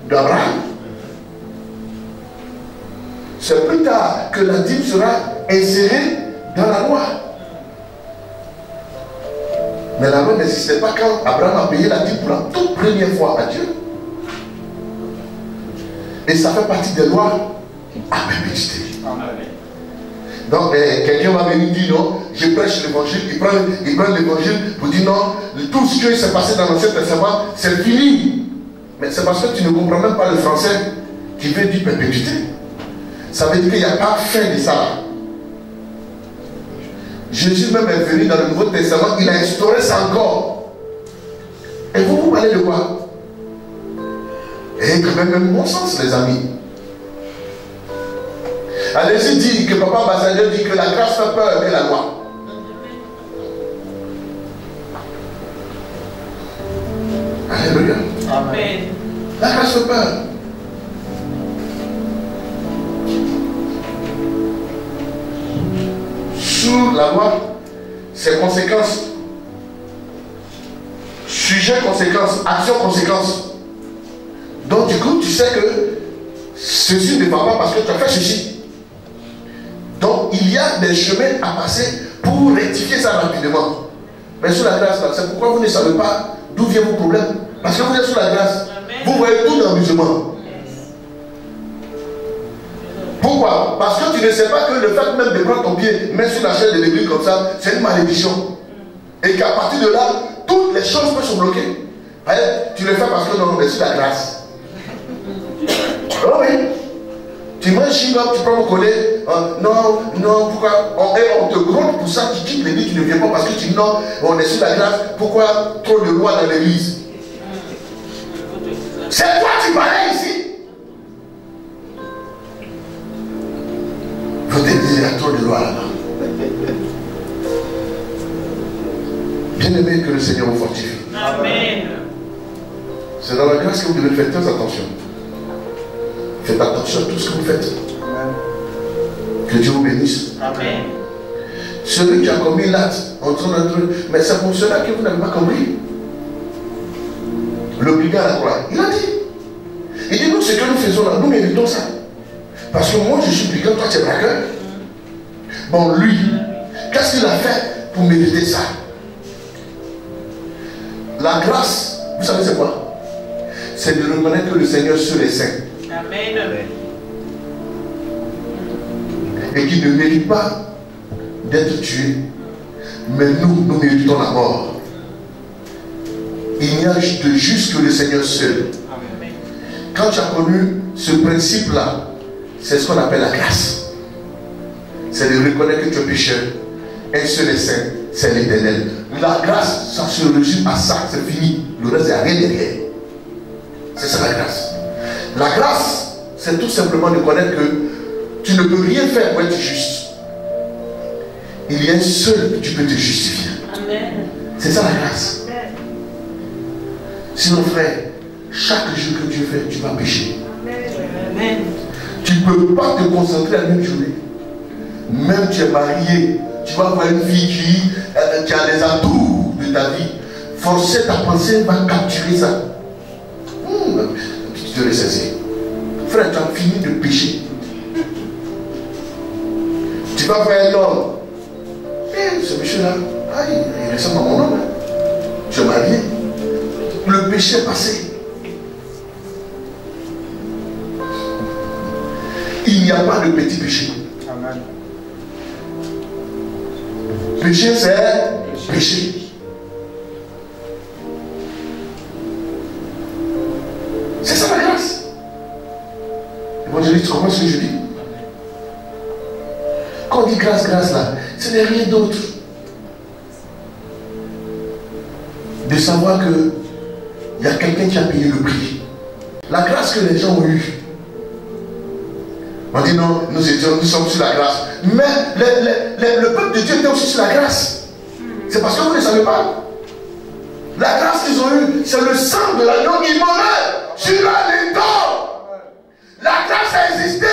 d'Abraham. C'est plus tard que la dîme sera insérée dans la loi. Mais la loi n'existait pas quand Abraham a payé la dîme pour la toute première fois à Dieu. Et ça fait partie des lois à perpétuité. Donc quelqu'un va venir dire non, je prêche l'évangile, il prend l'évangile pour dire non, tout ce qui s'est passé dans l'Ancien Testament, c'est fini. Mais c'est parce que tu ne comprends même pas le français qui veut dire perpétuité. Ça veut dire qu'il n'y a pas fin de ça. Jésus même est venu dans le Nouveau Testament, il a instauré ça encore. Et vous parlez de quoi? Et quand même un bon sens, les amis. Allez-y dire que papa ambassadeur dit que la grâce fait peur, mais la loi. Alléluia. Amen. La grâce fait peur. Sous la loi, c'est conséquences. Sujet, conséquence, action, conséquence. Donc du coup, tu sais que ceci ne va pas parce que tu as fait ceci. Donc il y a des chemins à passer pour rectifier ça rapidement. Mais sous la grâce, c'est pourquoi vous ne savez pas d'où vient vos problèmes. Parce que vous êtes sous la grâce. Vous voyez tout dans le musulman. Pourquoi? Parce que tu ne sais pas que le fait même de prendre ton pied, mettre sur la chaise de l'église comme ça, c'est une malédiction. Et qu'à partir de là, toutes les choses peuvent se bloquer. Tu le fais parce que non, on est sous la grâce. Oh oui. Tu manges chinois, tu prends mon collet. Non, pourquoi? On te gronde pour ça, tu quittes l'église, tu ne viens pas parce que tu dis non, on est sous la grâce. Pourquoi trop de lois dans l'église? C'est toi qui parlais ici. Peut-être qu'il y a trop de lois là-bas. Bien aimé, que le Seigneur vous fortifie. Amen. C'est dans la grâce que vous devez faire très attention. Faites attention à tout ce que vous faites. Que Dieu vous bénisse. Amen. Celui qui a commis l'acte en train d'être. Mais c'est pour cela que vous n'avez pas compris. L'obligat à la croix. Il a dit. Il dit, nous, ce que nous faisons là, nous méritons ça. Parce que moi, je suis brigand, toi, tu es braqueur. Bon, lui, qu'est-ce qu'il a fait pour mériter ça? La grâce, vous savez c'est quoi? C'est de reconnaître que le Seigneur seul est saint. Amen. Et qu'il ne mérite pas d'être tué. Mais nous méritons la mort. Il n'y a de juste que le Seigneur seul. Amen. Quand tu as connu ce principe-là, c'est ce qu'on appelle la grâce. C'est de reconnaître que tu es pécheur. Un seul est saint, c'est l'Éternel. La grâce, ça se résume à ça, c'est fini. Le reste, il n'y a rien derrière. C'est ça la grâce. La grâce, c'est tout simplement de connaître que tu ne peux rien faire pour être juste. Il y a un seul que tu peux te justifier. Amen. C'est ça la grâce. Sinon, frère, chaque jour que Dieu fait, tu vas pécher. Amen. Tu ne peux pas te concentrer à la même journée. Même tu es marié, tu vas voir une fille qui a les atours de ta vie. Forcer ta pensée va capturer ça. Tu te ressaisis. Frère, tu as fini de pécher. Tu vas voir un homme. Ce monsieur-là, il ressemble à mon homme. Tu es marié. Le péché est passé. Il n'y a pas de petit péché. Amen. Péché, c'est péché. C'est ça la grâce. Évangéliste, tu comprends ce que je dis? Quand on dit grâce, grâce là, ce n'est rien d'autre. De savoir que il y a quelqu'un qui a payé le prix. La grâce que les gens ont eue. On dit non, nous sommes sur la grâce. Mais le peuple de Dieu était aussi sur la grâce. C'est parce que vous ne savez pas. La grâce qu'ils ont eue, c'est le sang de l'agneau immolé sur la temps. La grâce a existé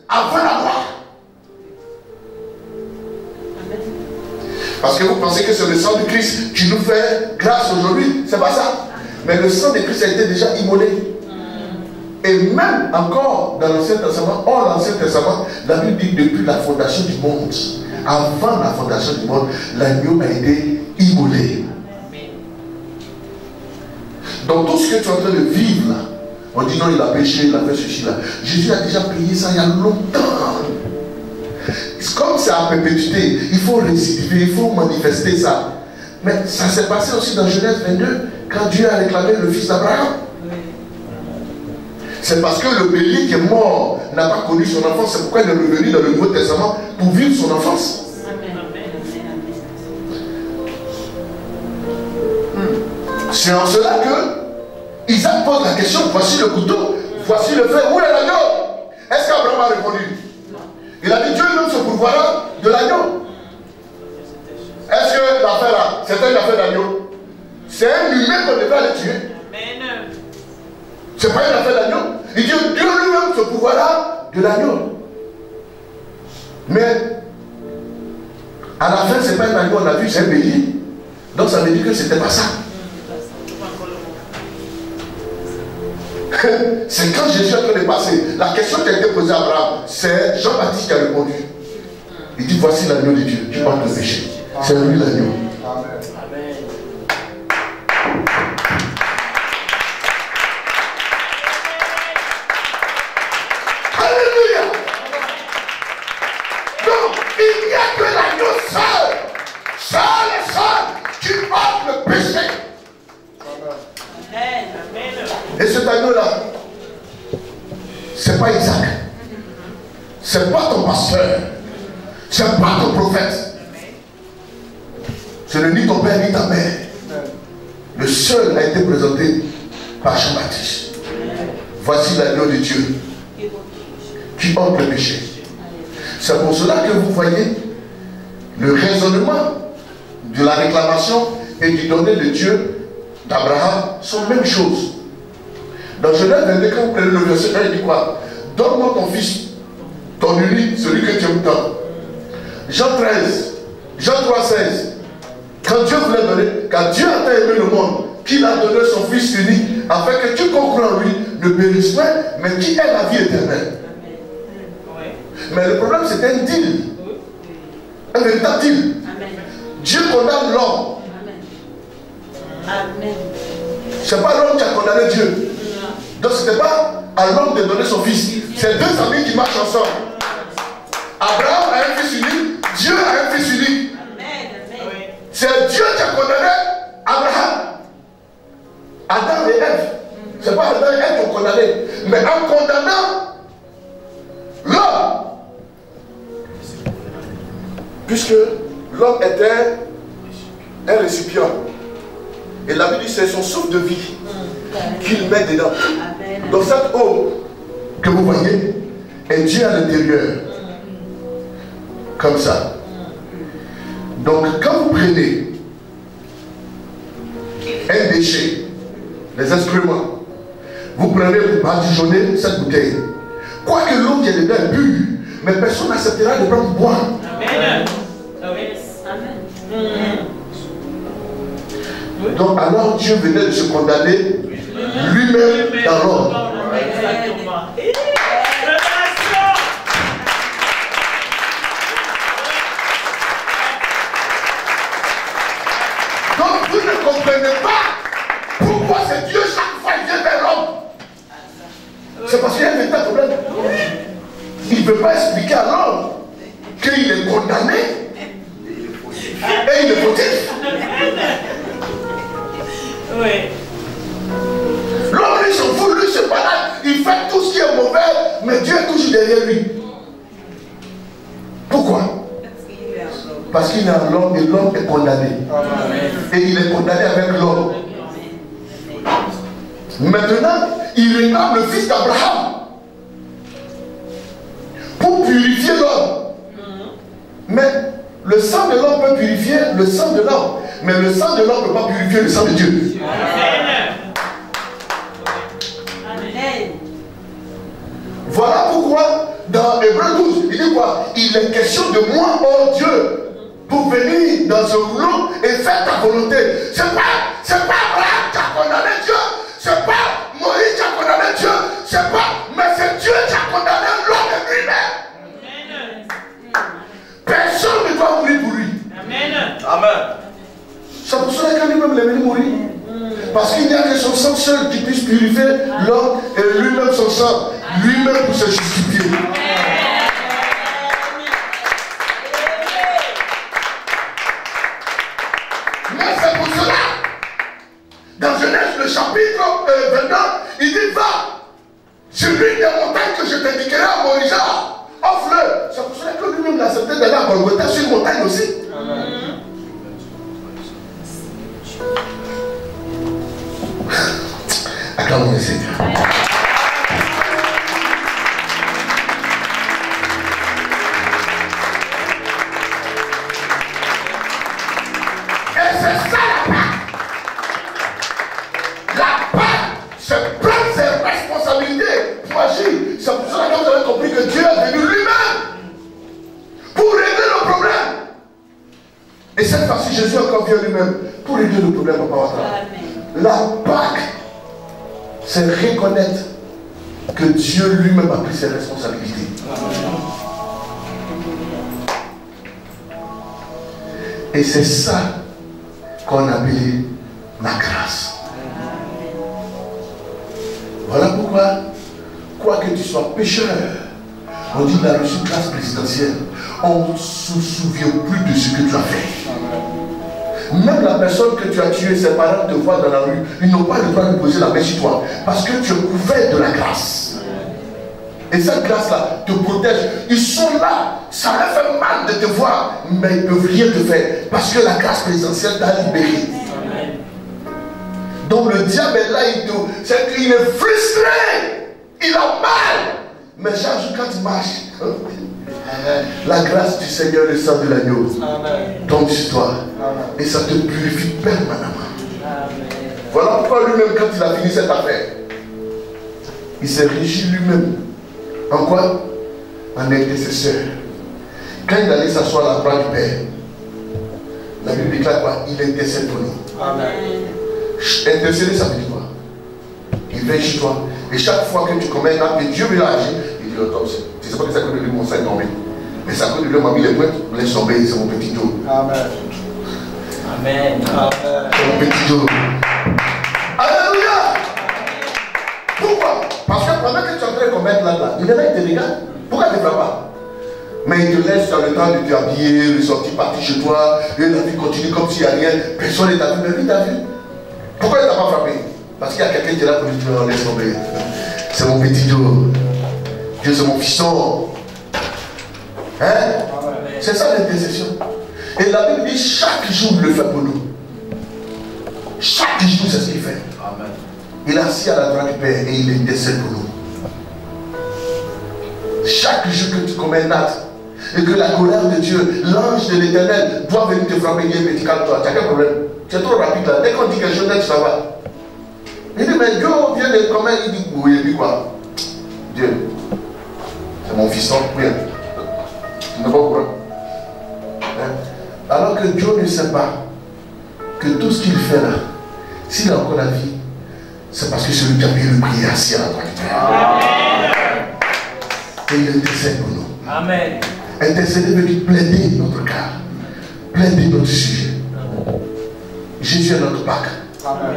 avant la croix. Parce que vous pensez que c'est le sang de Christ qui nous fait grâce aujourd'hui. C'est pas ça. Mais le sang de Christ a été déjà immolé. Et même encore dans l'Ancien Testament, hors l'Ancien Testament, la Bible dit depuis la fondation du monde, avant la fondation du monde, l'agneau a été immolé. Dans tout ce que tu es en train de vivre là, on dit non, il a péché, il a fait ceci là. Jésus a déjà payé ça il y a longtemps. Comme c'est à perpétuité, il faut récidiver, il faut manifester ça. Mais ça s'est passé aussi dans Genèse 22, quand Dieu a réclamé le fils d'Abraham. C'est parce que le bélier qui est mort n'a pas connu son enfance. C'est pourquoi il est revenu dans le Nouveau Testament pour vivre son enfance. C'est en cela que Isaac pose la question, voici le couteau, voici le feu, où est l'agneau? Est-ce qu'Abraham a répondu? Il a dit Dieu nomme ce pourvoyeur de l'agneau. Est-ce que l'affaire là, c'était une affaire d'agneau? C'est un humain qu'on devait aller tuer. C'est pas une affaire d'agneau. Il dit Dieu lui-même ce pouvoir-là de l'agneau. Mais à la fin, c'est pas un agneau, on a vu, c'est un bélier. Donc ça veut dire que c'était pas ça. C'est quand Jésus est en train de passer. La question qui a été posée à Abraham, c'est Jean-Baptiste qui a répondu. Il dit voici l'agneau de Dieu qui porte le péché. C'est lui l'agneau. Amen. Alléluia. Donc, il n'y a que l'agneau seul et seul qui porte le péché. Et cet agneau-là, c'est pas Isaac, c'est pas ton pasteur, c'est pas ton prophète, ce n'est ni ton père ni ta mère. Le seul a été présenté par Jean-Baptiste. voici l'agneau de Dieu qui ôte le péché. C'est pour cela que vous voyez le raisonnement de la réclamation et du donner de Dieu d'Abraham sont la même chose. Dans Genèse 22, quand vous prenez le verset 1, il dit quoi? Donne-moi ton fils, ton unique, celui que tu aimes tant. Jean 3, 16. Quand Dieu voulait donner, quand Dieu a tant aimé le monde, qu'il a donné son fils unique, afin que tu comprends en lui, ne périsse pas, mais qui ait la vie éternelle. Mais le problème, c'est un deal. Un véritable deal. Dieu condamne l'homme. Ce n'est pas l'homme qui a condamné Dieu. Donc ce n'était pas à l'homme de donner son fils. C'est deux amis qui marchent ensemble. Abraham a un fils unique, Dieu a un fils unique. C'est Dieu qui a condamné Abraham. Adam et Ève. Ce n'est pas Adam et Ève qui ont condamné. Mais en condamnant l'homme, puisque l'homme était un récipient. Et la Bible dit c'est son souffle de vie qu'il met dedans. Donc cette eau que vous voyez est Dieu à l'intérieur. Comme ça. Donc quand vous prenez un déchet, les instruments, vous prenez pour badigeonner cette bouteille. Quoique l'eau qui est dedans est pure, mais personne n'acceptera de prendre pour boire. Amen. Donc alors Dieu venait de se condamner lui-même dans l'homme. Donc vous ne comprenez pas pourquoi c'est Dieu chaque fois il vient vers l'homme. C'est parce qu'il y a un véritable problème. Il ne peut pas expliquer à l'homme qu'il est condamné et il est fautif. Oui. L'homme lui s'en fout, lui se balade, il fait tout ce qui est mauvais, mais Dieu est toujours derrière lui. Pourquoi? Parce qu'il est un homme et l'homme est condamné. Et il est condamné avec l'homme. Maintenant, il réclame le fils d'Abraham pour purifier l'homme. Mais le sang de l'homme peut purifier le sang de l'homme. Mais le sang de l'homme ne peut pas purifier le sang de Dieu. Voilà pourquoi dans Hébreux 12, il dit quoi? Il est question de moi, oh Dieu, pour venir dans ce rouleau et faire ta volonté. C'est pas Abraham qui a condamné Dieu, c'est pas Moïse qui a condamné Dieu, mais c'est Dieu qui a condamné l'homme lui-même. Personne ne doit mourir pour lui. Amen. C'est pour cela que lui-même est venu mourir. Parce qu'il n'y a que son sang seul qui puisse purifier l'homme et lui-même son sang, lui-même pour se justifier. Mais c'est pour cela, dans Genèse le chapitre 29, il dit va sur l'une des montagnes que je t'indiquerai à Moïse, offre-le. C'est pour cela que lui-même a accepté d'aller à Golgotha sur une montagne aussi. Acclamons le Seigneur. Et c'est ça la Pâque. La Pâque, c'est prendre ses responsabilités pour agir. C'est pour cela que vous avez compris que Dieu est venu lui-même pour régler le problème. Et cette fois-ci, Jésus encore vient lui-même pour régler le problème à part. La Pâque, c'est reconnaître que Dieu lui-même a pris ses responsabilités. Et c'est ça qu'on appelle la grâce. Voilà pourquoi, quoi que tu sois pécheur, on dit qu'il a reçu grâce présidentielle. On ne se souvient plus de ce que tu as fait. Même la personne que tu as tuée, ses parents te voient dans la rue, ils n'ont pas le droit de poser la main sur toi. Parce que tu es couvert de la grâce. Et cette grâce-là te protège. Ils sont là, ça leur fait mal de te voir, mais ils ne peuvent rien te faire. Parce que la grâce présidentielle t'a libéré. Donc le diable est là, c'est qu'il est frustré Il a mal. Mais chaque jour quand il marche, la grâce du Seigneur, le sang de l'agneau, tombe sur toi. Et ça te purifie permanemment. Voilà pourquoi lui-même, quand il a fini cette affaire, il s'est régi lui-même. En quoi? En intercesseur. Quand il allait s'asseoir à la croix du Père, la Bible déclare quoi? Il intercède pour nous. Intercéder, ça veut dire quoi? Il vient chez toi. Et chaque fois que tu commets un acte et Dieu veut agir, il dit, attends, tu sais pas que c'est à cause de lui mon sang est tombé. Mais c'est à cause de lui m'a mis les pointes, laisse tomber, c'est mon petit dos. Amen. Amen. C'est mon petit dos. Alléluia. Pourquoi? Parce que pendant que tu es en train de commettre là, il est là, il te regarde. Pourquoi tu ne frappes pas? Mais il te laisse dans le temps de t'habiller, de sortir, partir chez toi, et la vie continue comme s'il n'y a rien. Personne ne t'a vu, mais lui t'a vu. Pourquoi il ne t'a pas frappé? Parce qu'il y a quelqu'un qui est là pour lui dire, laisse tomber. C'est mon petit Dieu. Dieu, c'est mon fiston. Hein? C'est ça l'intercession. Et la Bible dit, chaque jour, il le fait pour nous. Chaque jour, c'est ce qu'il fait. Amen. Il est assis à la droite du Père et il intercède pour nous. Chaque jour que tu commets un acte, et que la colère de Dieu, l'ange de l'Éternel, doit venir te frapper, il dit, calme-toi, tu as quel problème? C'est trop rapide là. Dès qu'on dit quelque chose, ça va. Il dit, mais Dieu vient de commettre, il dit, oui, et puis quoi? Dieu, c'est mon fiston, oui. Tu n'es pas au courant. Hein? Alors que Dieu ne sait pas que tout ce qu'il fait là, s'il a encore la vie, c'est parce que celui qui a payé le prix est assis à la droite du Père. Et il intercède pour nous. Amen. Intercéder veut dire plaider notre cas, plaider notre sujet. Jésus est notre Pâque. Amen.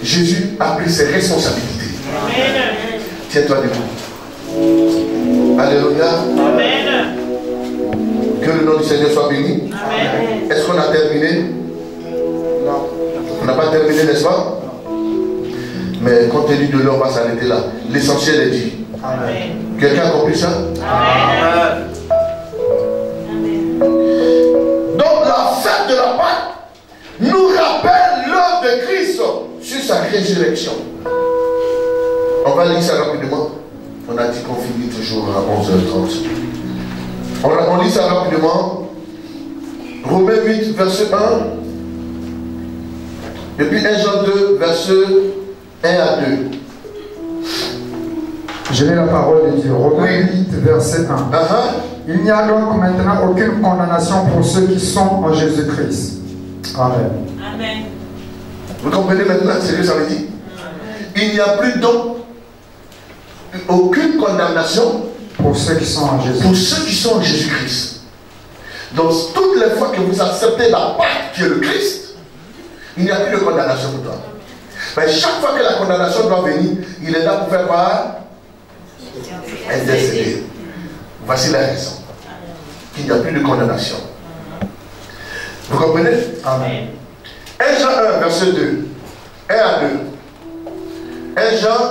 Jésus a pris ses responsabilités. Amen. Tiens-toi debout. Alléluia. Amen. Que le nom du Seigneur soit béni. Amen. Est-ce qu'on a terminé? Non. On n'a pas terminé, n'est-ce pas? Mais compte tenu de l'heure, on va s'arrêter là. L'essentiel est dit. Amen. Quelqu'un a compris ça? Amen. Donc la fête de la Pâque nous rappelle l'œuvre de Christ sur sa résurrection. On va lire ça rapidement. On a dit qu'on finit toujours à 11h30. On lit ça rapidement. Romains 8, verset 1. Et puis 1 Jean 2, verset 1 à 2. Je lis la parole de Dieu. Romains 8, verset 1. Il n'y a donc maintenant aucune condamnation pour ceux qui sont en Jésus-Christ. Amen. Amen. Vous comprenez maintenant ce que ça veut dire? Il n'y a plus donc aucune condamnation pour ceux qui sont en Jésus. Pour ceux qui sont en Jésus-Christ. Donc toutes les fois que vous acceptez la Pâque qui est le Christ, il n'y a plus de condamnation pour toi. Mais chaque fois que la condamnation doit venir, il est là pour faire quoi? Intercéder. Voici la raison. Qu'il n'y a plus de condamnation. Vous comprenez? Amen. 1 Jean 1, verset 2. 1 à 2. 1 Jean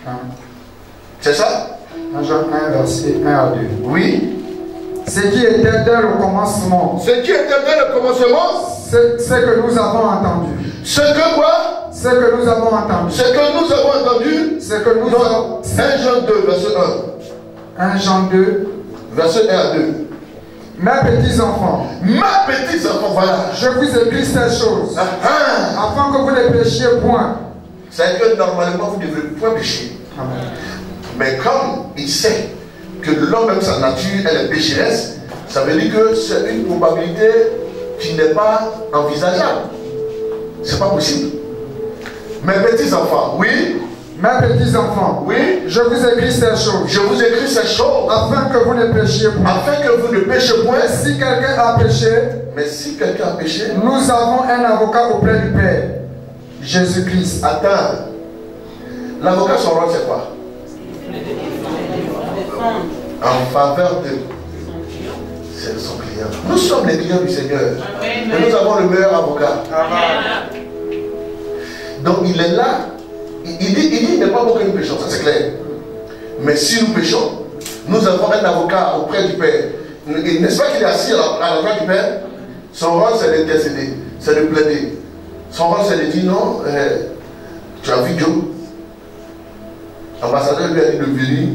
1. C'est ça? 1 Jean 1, verset 1 à 2. Oui. Ce qui était dès le commencement. Ce qui était dès le commencement. Ce que nous avons entendu. Ce que quoi? Ce que nous avons entendu. Ce que nous avons entendu. Ce que nous avons. 1 Jean 2, verset 1. 1 Jean 2. Verset 1 à 2. Mes petits enfants, voilà. Je vous écris ces choses afin que vous ne péchiez point. C'est que normalement vous ne devrez point pécher. Amen. Mais comme il sait que l'homme même sa nature elle est pécheresse, ça veut dire que c'est une probabilité qui n'est pas envisageable. C'est pas possible. Mes petits enfants, oui. Mes petits enfants, oui, je vous écris ces choses. Je vous écris ces choses afin que vous ne péchiez point. Afin que vous ne péchiez point. Mais si quelqu'un a péché, a péché, nous avons un avocat auprès du Père, Jésus-Christ. Attends, l'avocat son rôle c'est quoi? En faveur de son client. Nous sommes les clients du Seigneur. Amen. Et nous avons le meilleur avocat. Amen. Donc il est là. Il dit, il n'est pas bon que nous péchons, ça c'est clair. Mais si nous péchons, nous avons un avocat auprès du Père. N'est-ce pas qu'il est assis à la droite du Père? Son rôle c'est d'intercéder, c'est de plaider. Son rôle c'est de dire non, tu as vu Dieu. L'ambassadeur lui a dit de venir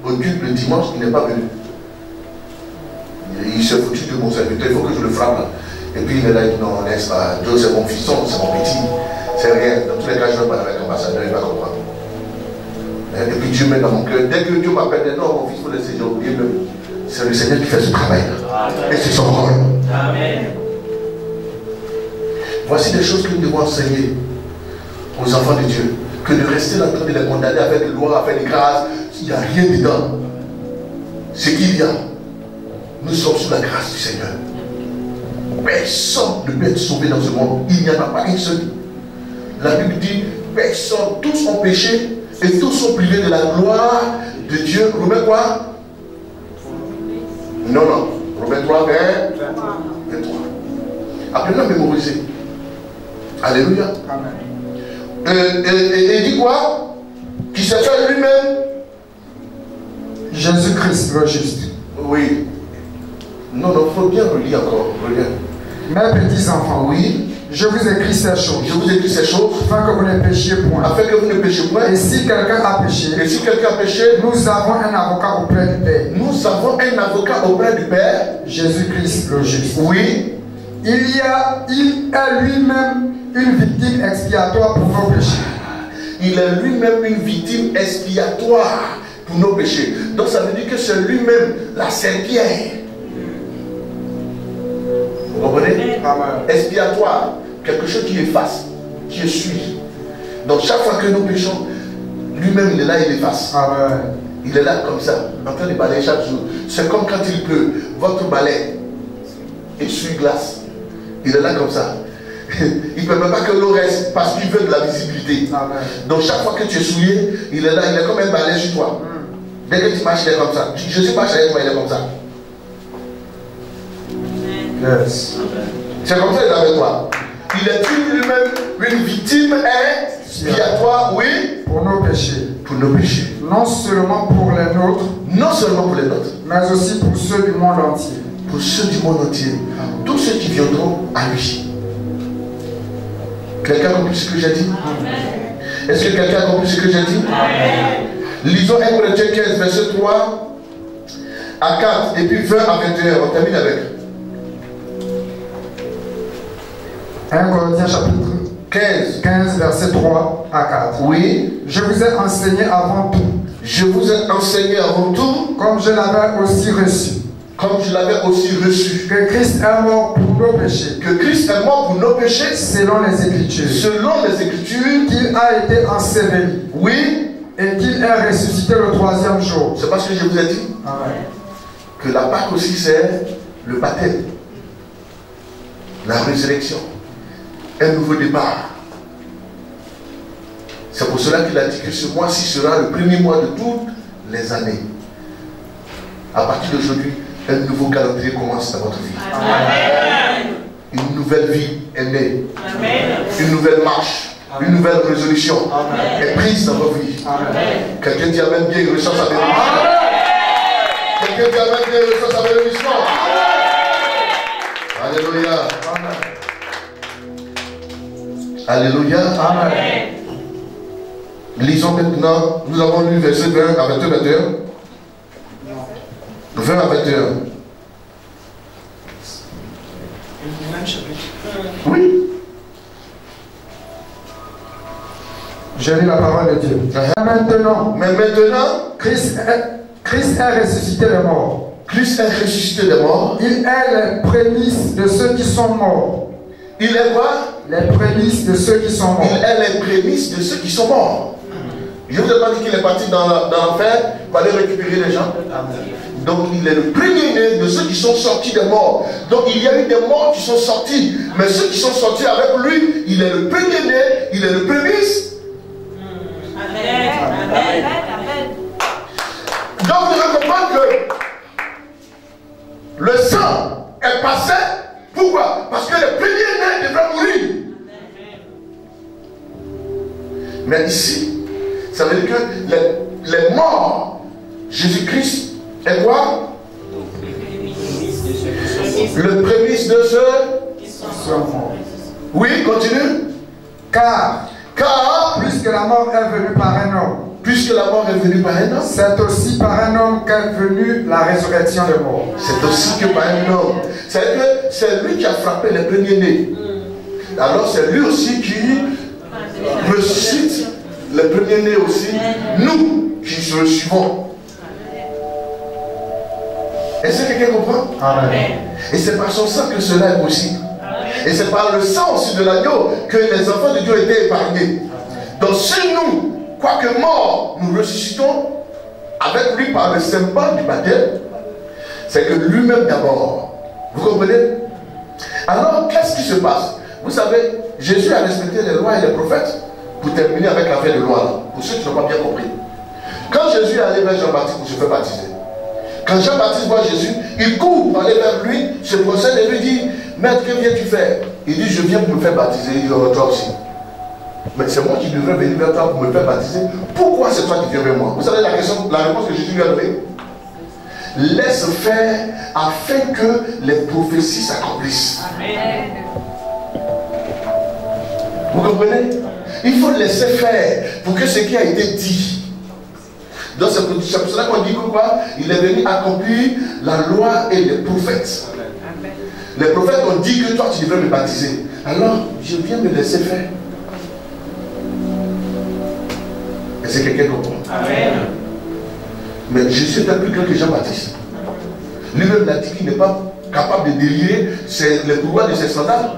au culte le dimanche, il n'est pas venu. Il s'est foutu de mon serviteur, il faut que je le frappe là. Et puis il est là, il dit non, laisse pas, Dieu c'est mon fiston, c'est mon petit, c'est rien. Dans tous les cas, je vais parler avec l'ambassadeur, il va comprendre. Et puis Dieu met dans mon cœur, dès que Dieu m'appelle, non, mon fils, il faut laisser, j'ai oublié même. C'est le Seigneur qui fait ce travail-là. Et c'est son rôle. Amen. Voici des choses que nous devons enseigner aux enfants de Dieu. Que de rester là en train de les condamner avec des lois, avec des grâces, il n'y a rien dedans. Ce qu'il y a, nous sommes sous la grâce du Seigneur. Personne ne peut être sauvé dans ce monde. Il n'y en a pas un seul. La Bible dit, personne, tous ont péché et tous sont privés de la gloire de Dieu. Romains quoi? Non, non. Romains 3, 23. Apprenez à mémoriser. Alléluia. Amen. Et il dit quoi? Qui s'est fait lui-même. Jésus-Christ, le juste. Oui. Non, non, il faut bien relire encore. Relire. Mes petits enfants, Oui. je vous écris ces choses, Je vous écris ces choses afin que vous ne péchiez point. afin que vous ne péchiez point. Et si quelqu'un a péché, Et si quelqu'un a péché, nous avons un avocat auprès du Père, nous avons un avocat auprès du Père. Jésus-Christ, le juste. Oui. Il est lui-même une victime expiatoire pour nos péchés. Il est lui-même une victime expiatoire pour nos péchés. Donc ça veut dire que c'est lui-même la serpillère. Vous comprenez? Amen. Expiatoire. Quelque chose qui efface, qui essuie. Donc chaque fois que nous péchons, lui-même il est là, il efface. Amen. Il est là comme ça, en train de balayer chaque jour. C'est comme quand il pleut. Votre balai essuie-glace. Il est là comme ça. Il ne permet pas que l'eau reste parce qu'il veut de la visibilité. Amen. Donc chaque fois que tu es souillé, il est là, il est comme un balai sur toi. Dès que tu marches, il est comme ça. Je ne sais pas avec moi, il est comme ça. Yes. C'est comme ça qu'il est avec toi. Il est lui-même une victime expiatoire, oui, Pour nos péchés. pour nos péchés. Non seulement pour les nôtres, Non seulement pour les nôtres, mais aussi pour ceux du monde entier. pour ceux du monde entier. Tous ceux qui viendront à lui. Quelqu'un a compris ce que j'ai dit? Est-ce que quelqu'un a compris ce que j'ai dit? Lisons 1 Corinthiens 15, verset 3 à 4, et puis 20 à 21. On termine avec 1 Corinthiens chapitre 15, verset 3 à 4. Oui, Je vous ai enseigné avant tout, je vous ai enseigné avant tout, comme je l'avais aussi reçu, comme je l'avais aussi reçu, que Christ est mort pour nos péchés, que Christ est mort pour nos péchés, selon les Écritures, selon les Écritures. qu'il a été enseveli Oui, et qu'il est ressuscité le troisième jour. c'est parce que je vous ai dit Amen. que la Pâque aussi c'est le baptême, la résurrection, un nouveau départ. C'est pour cela qu'il a dit que ce mois-ci sera le premier mois de toutes les années. À partir d'aujourd'hui, un nouveau calendrier commence dans votre vie. Amen. Une nouvelle vie est née. Amen. Une nouvelle marche, une nouvelle résolution est prise dans votre vie. Amen. Quelqu'un dit Amen bien, il reçoit sa bénédiction. Quelqu'un dit Amen bien, il reçoit sa bénédiction. Alléluia. Alléluia. Amen. Lisons maintenant, nous avons lu verset 20 à 21, 21. 20 à 21. Oui. Je lis la parole de Dieu. Maintenant, Mais maintenant, Christ est ressuscité des morts. Christ est ressuscité des morts. Il est les prémices de ceux qui sont morts. Il est quoi? Les prémices de ceux qui sont morts. Il est les prémices de ceux qui sont morts. Je ne vous ai pas dit qu'il est parti dans l'enfer pour aller récupérer les gens. Donc il est le premier-né de ceux qui sont sortis des morts. Donc il y a eu des morts qui sont sortis. Mais ceux qui sont sortis avec lui, il est le premier-né, il est le prémice. Amen. Amen. Donc vous devez comprendre que le sang est passé. Pourquoi? Parce que le premier-né devrait mourir. Mais ici, ça veut dire que les morts, Jésus-Christ est quoi? Le prémice de ceux. Oui, continue. Car Car, puisque la mort est venue par un homme, puisque la mort est venue par un homme, c'est aussi par un homme qu'est venue la résurrection des morts. c'est aussi que par un homme. C'est-à-dire que c'est lui qui a frappé les premiers-nés. Alors c'est lui aussi qui ressuscite les premiers-nés aussi, nous qui le suivons. Est-ce que quelqu'un comprend? Amen. Et c'est par son sang que cela est possible. Et c'est par le sang aussi de l'agneau que les enfants de Dieu étaient épargnés. Donc si nous, quoique morts, nous ressuscitons avec lui par le symbole du baptême, c'est que lui-même d'abord. Vous comprenez? Alors qu'est-ce qui se passe? Vous savez, Jésus a respecté les lois et les prophètes. Pour terminer avec l'affaire de loi là, pour ceux qui n'ont pas bien compris. Quand Jésus est allé vers Jean-Baptiste pour se faire baptiser, quand Jean-Baptiste voit Jésus, il court pour aller vers lui, se procède et lui dit, Maître, que viens-tu faire? Il dit, je viens pour me faire baptiser. Il dit, oh, toi aussi. Mais c'est moi qui devrais venir vers toi pour me faire baptiser. Pourquoi c'est toi qui viens vers moi? Vous savez la réponse que Jésus lui a donnée? Laisse faire afin que les prophéties s'accomplissent. Vous comprenez? Il faut laisser faire pour que ce qui a été dit. Donc c'est pour cela qu'on dit que quoi? Il est venu accomplir la loi et les prophètes. Amen. Les prophètes ont dit que toi tu devrais me baptiser. Alors je viens me laisser faire. Est-ce que quelqu'un comprend? Amen. Mais Jésus était plus grand que Jean-Baptiste. Lui-même l'a dit qu'il n'est pas capable de délier les pouvoirs de ses sandales.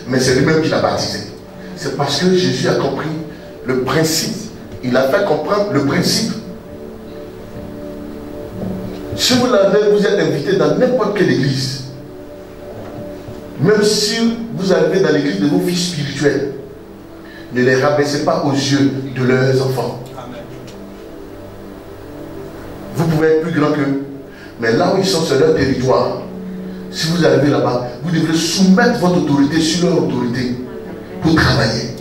Mais c'est lui-même qui l'a baptisé. C'est parce que Jésus a compris le principe. Il a fait comprendre le principe. Si vous êtes invité dans n'importe quelle église, même si vous arrivez dans l'église de vos fils spirituels, ne les rabaissez pas aux yeux de leurs enfants. Amen. Vous pouvez être plus grand qu'eux, mais là où ils sont sur leur territoire, si vous arrivez là-bas, vous devrez soumettre votre autorité sur leur autorité pour travailler.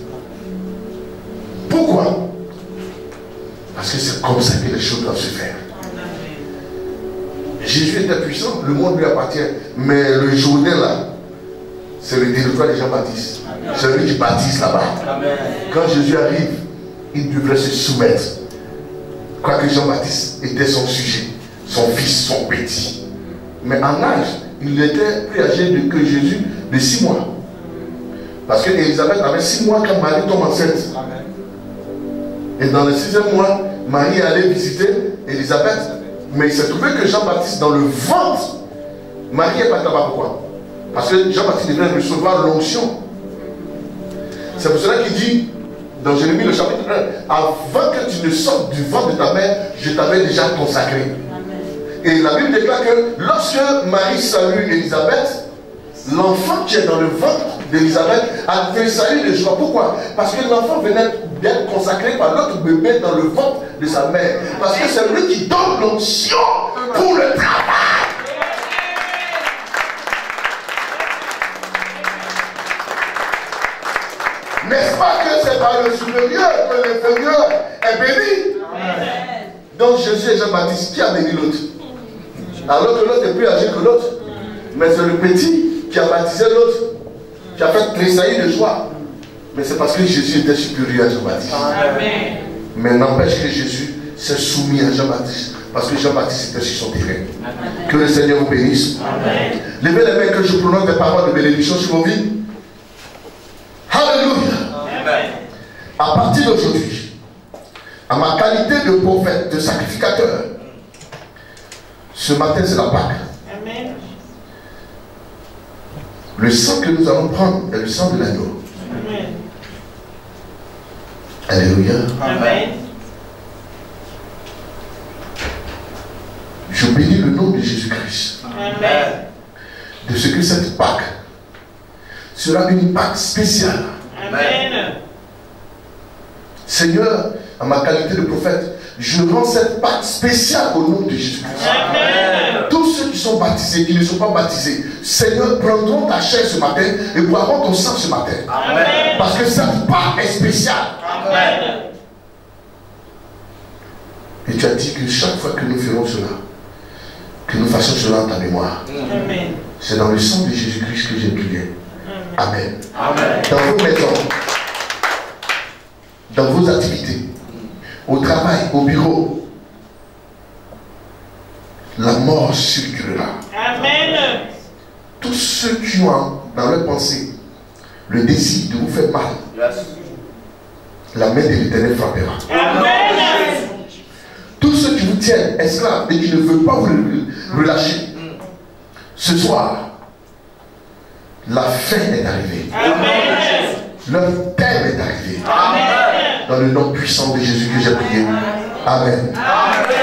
Pourquoi? Parce que c'est comme ça que les choses doivent se faire. Jésus était puissant, le monde lui appartient, mais le Jourdain là, c'est le territoire de Jean-Baptiste. C'est lui qui baptise là-bas. Quand Jésus arrive, il devrait se soumettre. Quoique Jean-Baptiste était son sujet, son fils, son petit. Mais en âge, il était plus âgé que Jésus de 6 mois. Parce que Élisabeth avait 6 mois quand Marie tombe enceinte. Et dans le 6e mois, Marie est allée visiter Élisabeth. Mais il s'est trouvé que Jean-Baptiste, dans le ventre, Marie n'est pas là-bas. Pourquoi? Parce que Jean-Baptiste devait recevoir l'onction. C'est pour cela qu'il dit, dans Jérémie le chapitre 1, avant que tu ne sortes du ventre de ta mère, je t'avais déjà consacré. Et la Bible déclare que lorsque Marie salue Élisabeth, l'enfant qui est dans le ventre d'Élisabeth a fait salut de joie. Pourquoi? Parce que l'enfant venait d'être consacré par l'autre bébé dans le ventre de sa mère. Parce que c'est lui qui donne l'onction pour le travail. N'est-ce pas que c'est par le supérieur que l'inférieur est béni? Donc Jésus et Jean-Baptiste, qui a béni l'autre? Alors que l'autre est plus âgé que l'autre. Mais c'est le petit qui a baptisé l'autre, qui a fait tressaillir de joie. Mais c'est parce que Jésus était supérieur à Jean-Baptiste. Mais n'empêche que Jésus s'est soumis à Jean-Baptiste, parce que Jean-Baptiste était sur son terrain. Amen. Que le Seigneur vous bénisse. Amen. Levez les mains que je prononce des paroles de bénédiction sur vos vies. Alléluia. Amen. À partir d'aujourd'hui, à ma qualité de prophète, de sacrificateur, ce matin c'est la Pâque. Amen. Le sang que nous allons prendre est le sang de l'agneau. Amen. Alléluia. Amen. Je bénis le nom de Jésus-Christ. Amen. De ce que cette Pâque sera une Pâque spéciale. Amen. Seigneur, à ma qualité de prophète, je rends cette Pâque spéciale au nom de Jésus-Christ. Amen. Tous ceux qui sont baptisés, qui ne sont pas baptisés, Seigneur, prendront ta chair ce matin et boiront ton sang ce matin. Amen. Parce que cette Pâque est spéciale. Amen. Et tu as dit que chaque fois que nous ferons cela, que nous fassions cela en ta mémoire. Amen. C'est dans le sang de Jésus-Christ que j'ai prié. Amen. Amen. Dans vos maisons, dans vos activités, au travail, au bureau, la mort circulera. Amen. Tous ceux qui ont dans leur pensée le désir de vous faire mal, la main de l'Éternel frappera. Amen. Tous ceux qui vous tiennent esclaves et qui ne veulent pas vous relâcher, ce soir, la fin est arrivée. Amen. Leur terme est arrivé. Amen. Dans le nom puissant de Jésus que j'ai prié. Amen. Amen.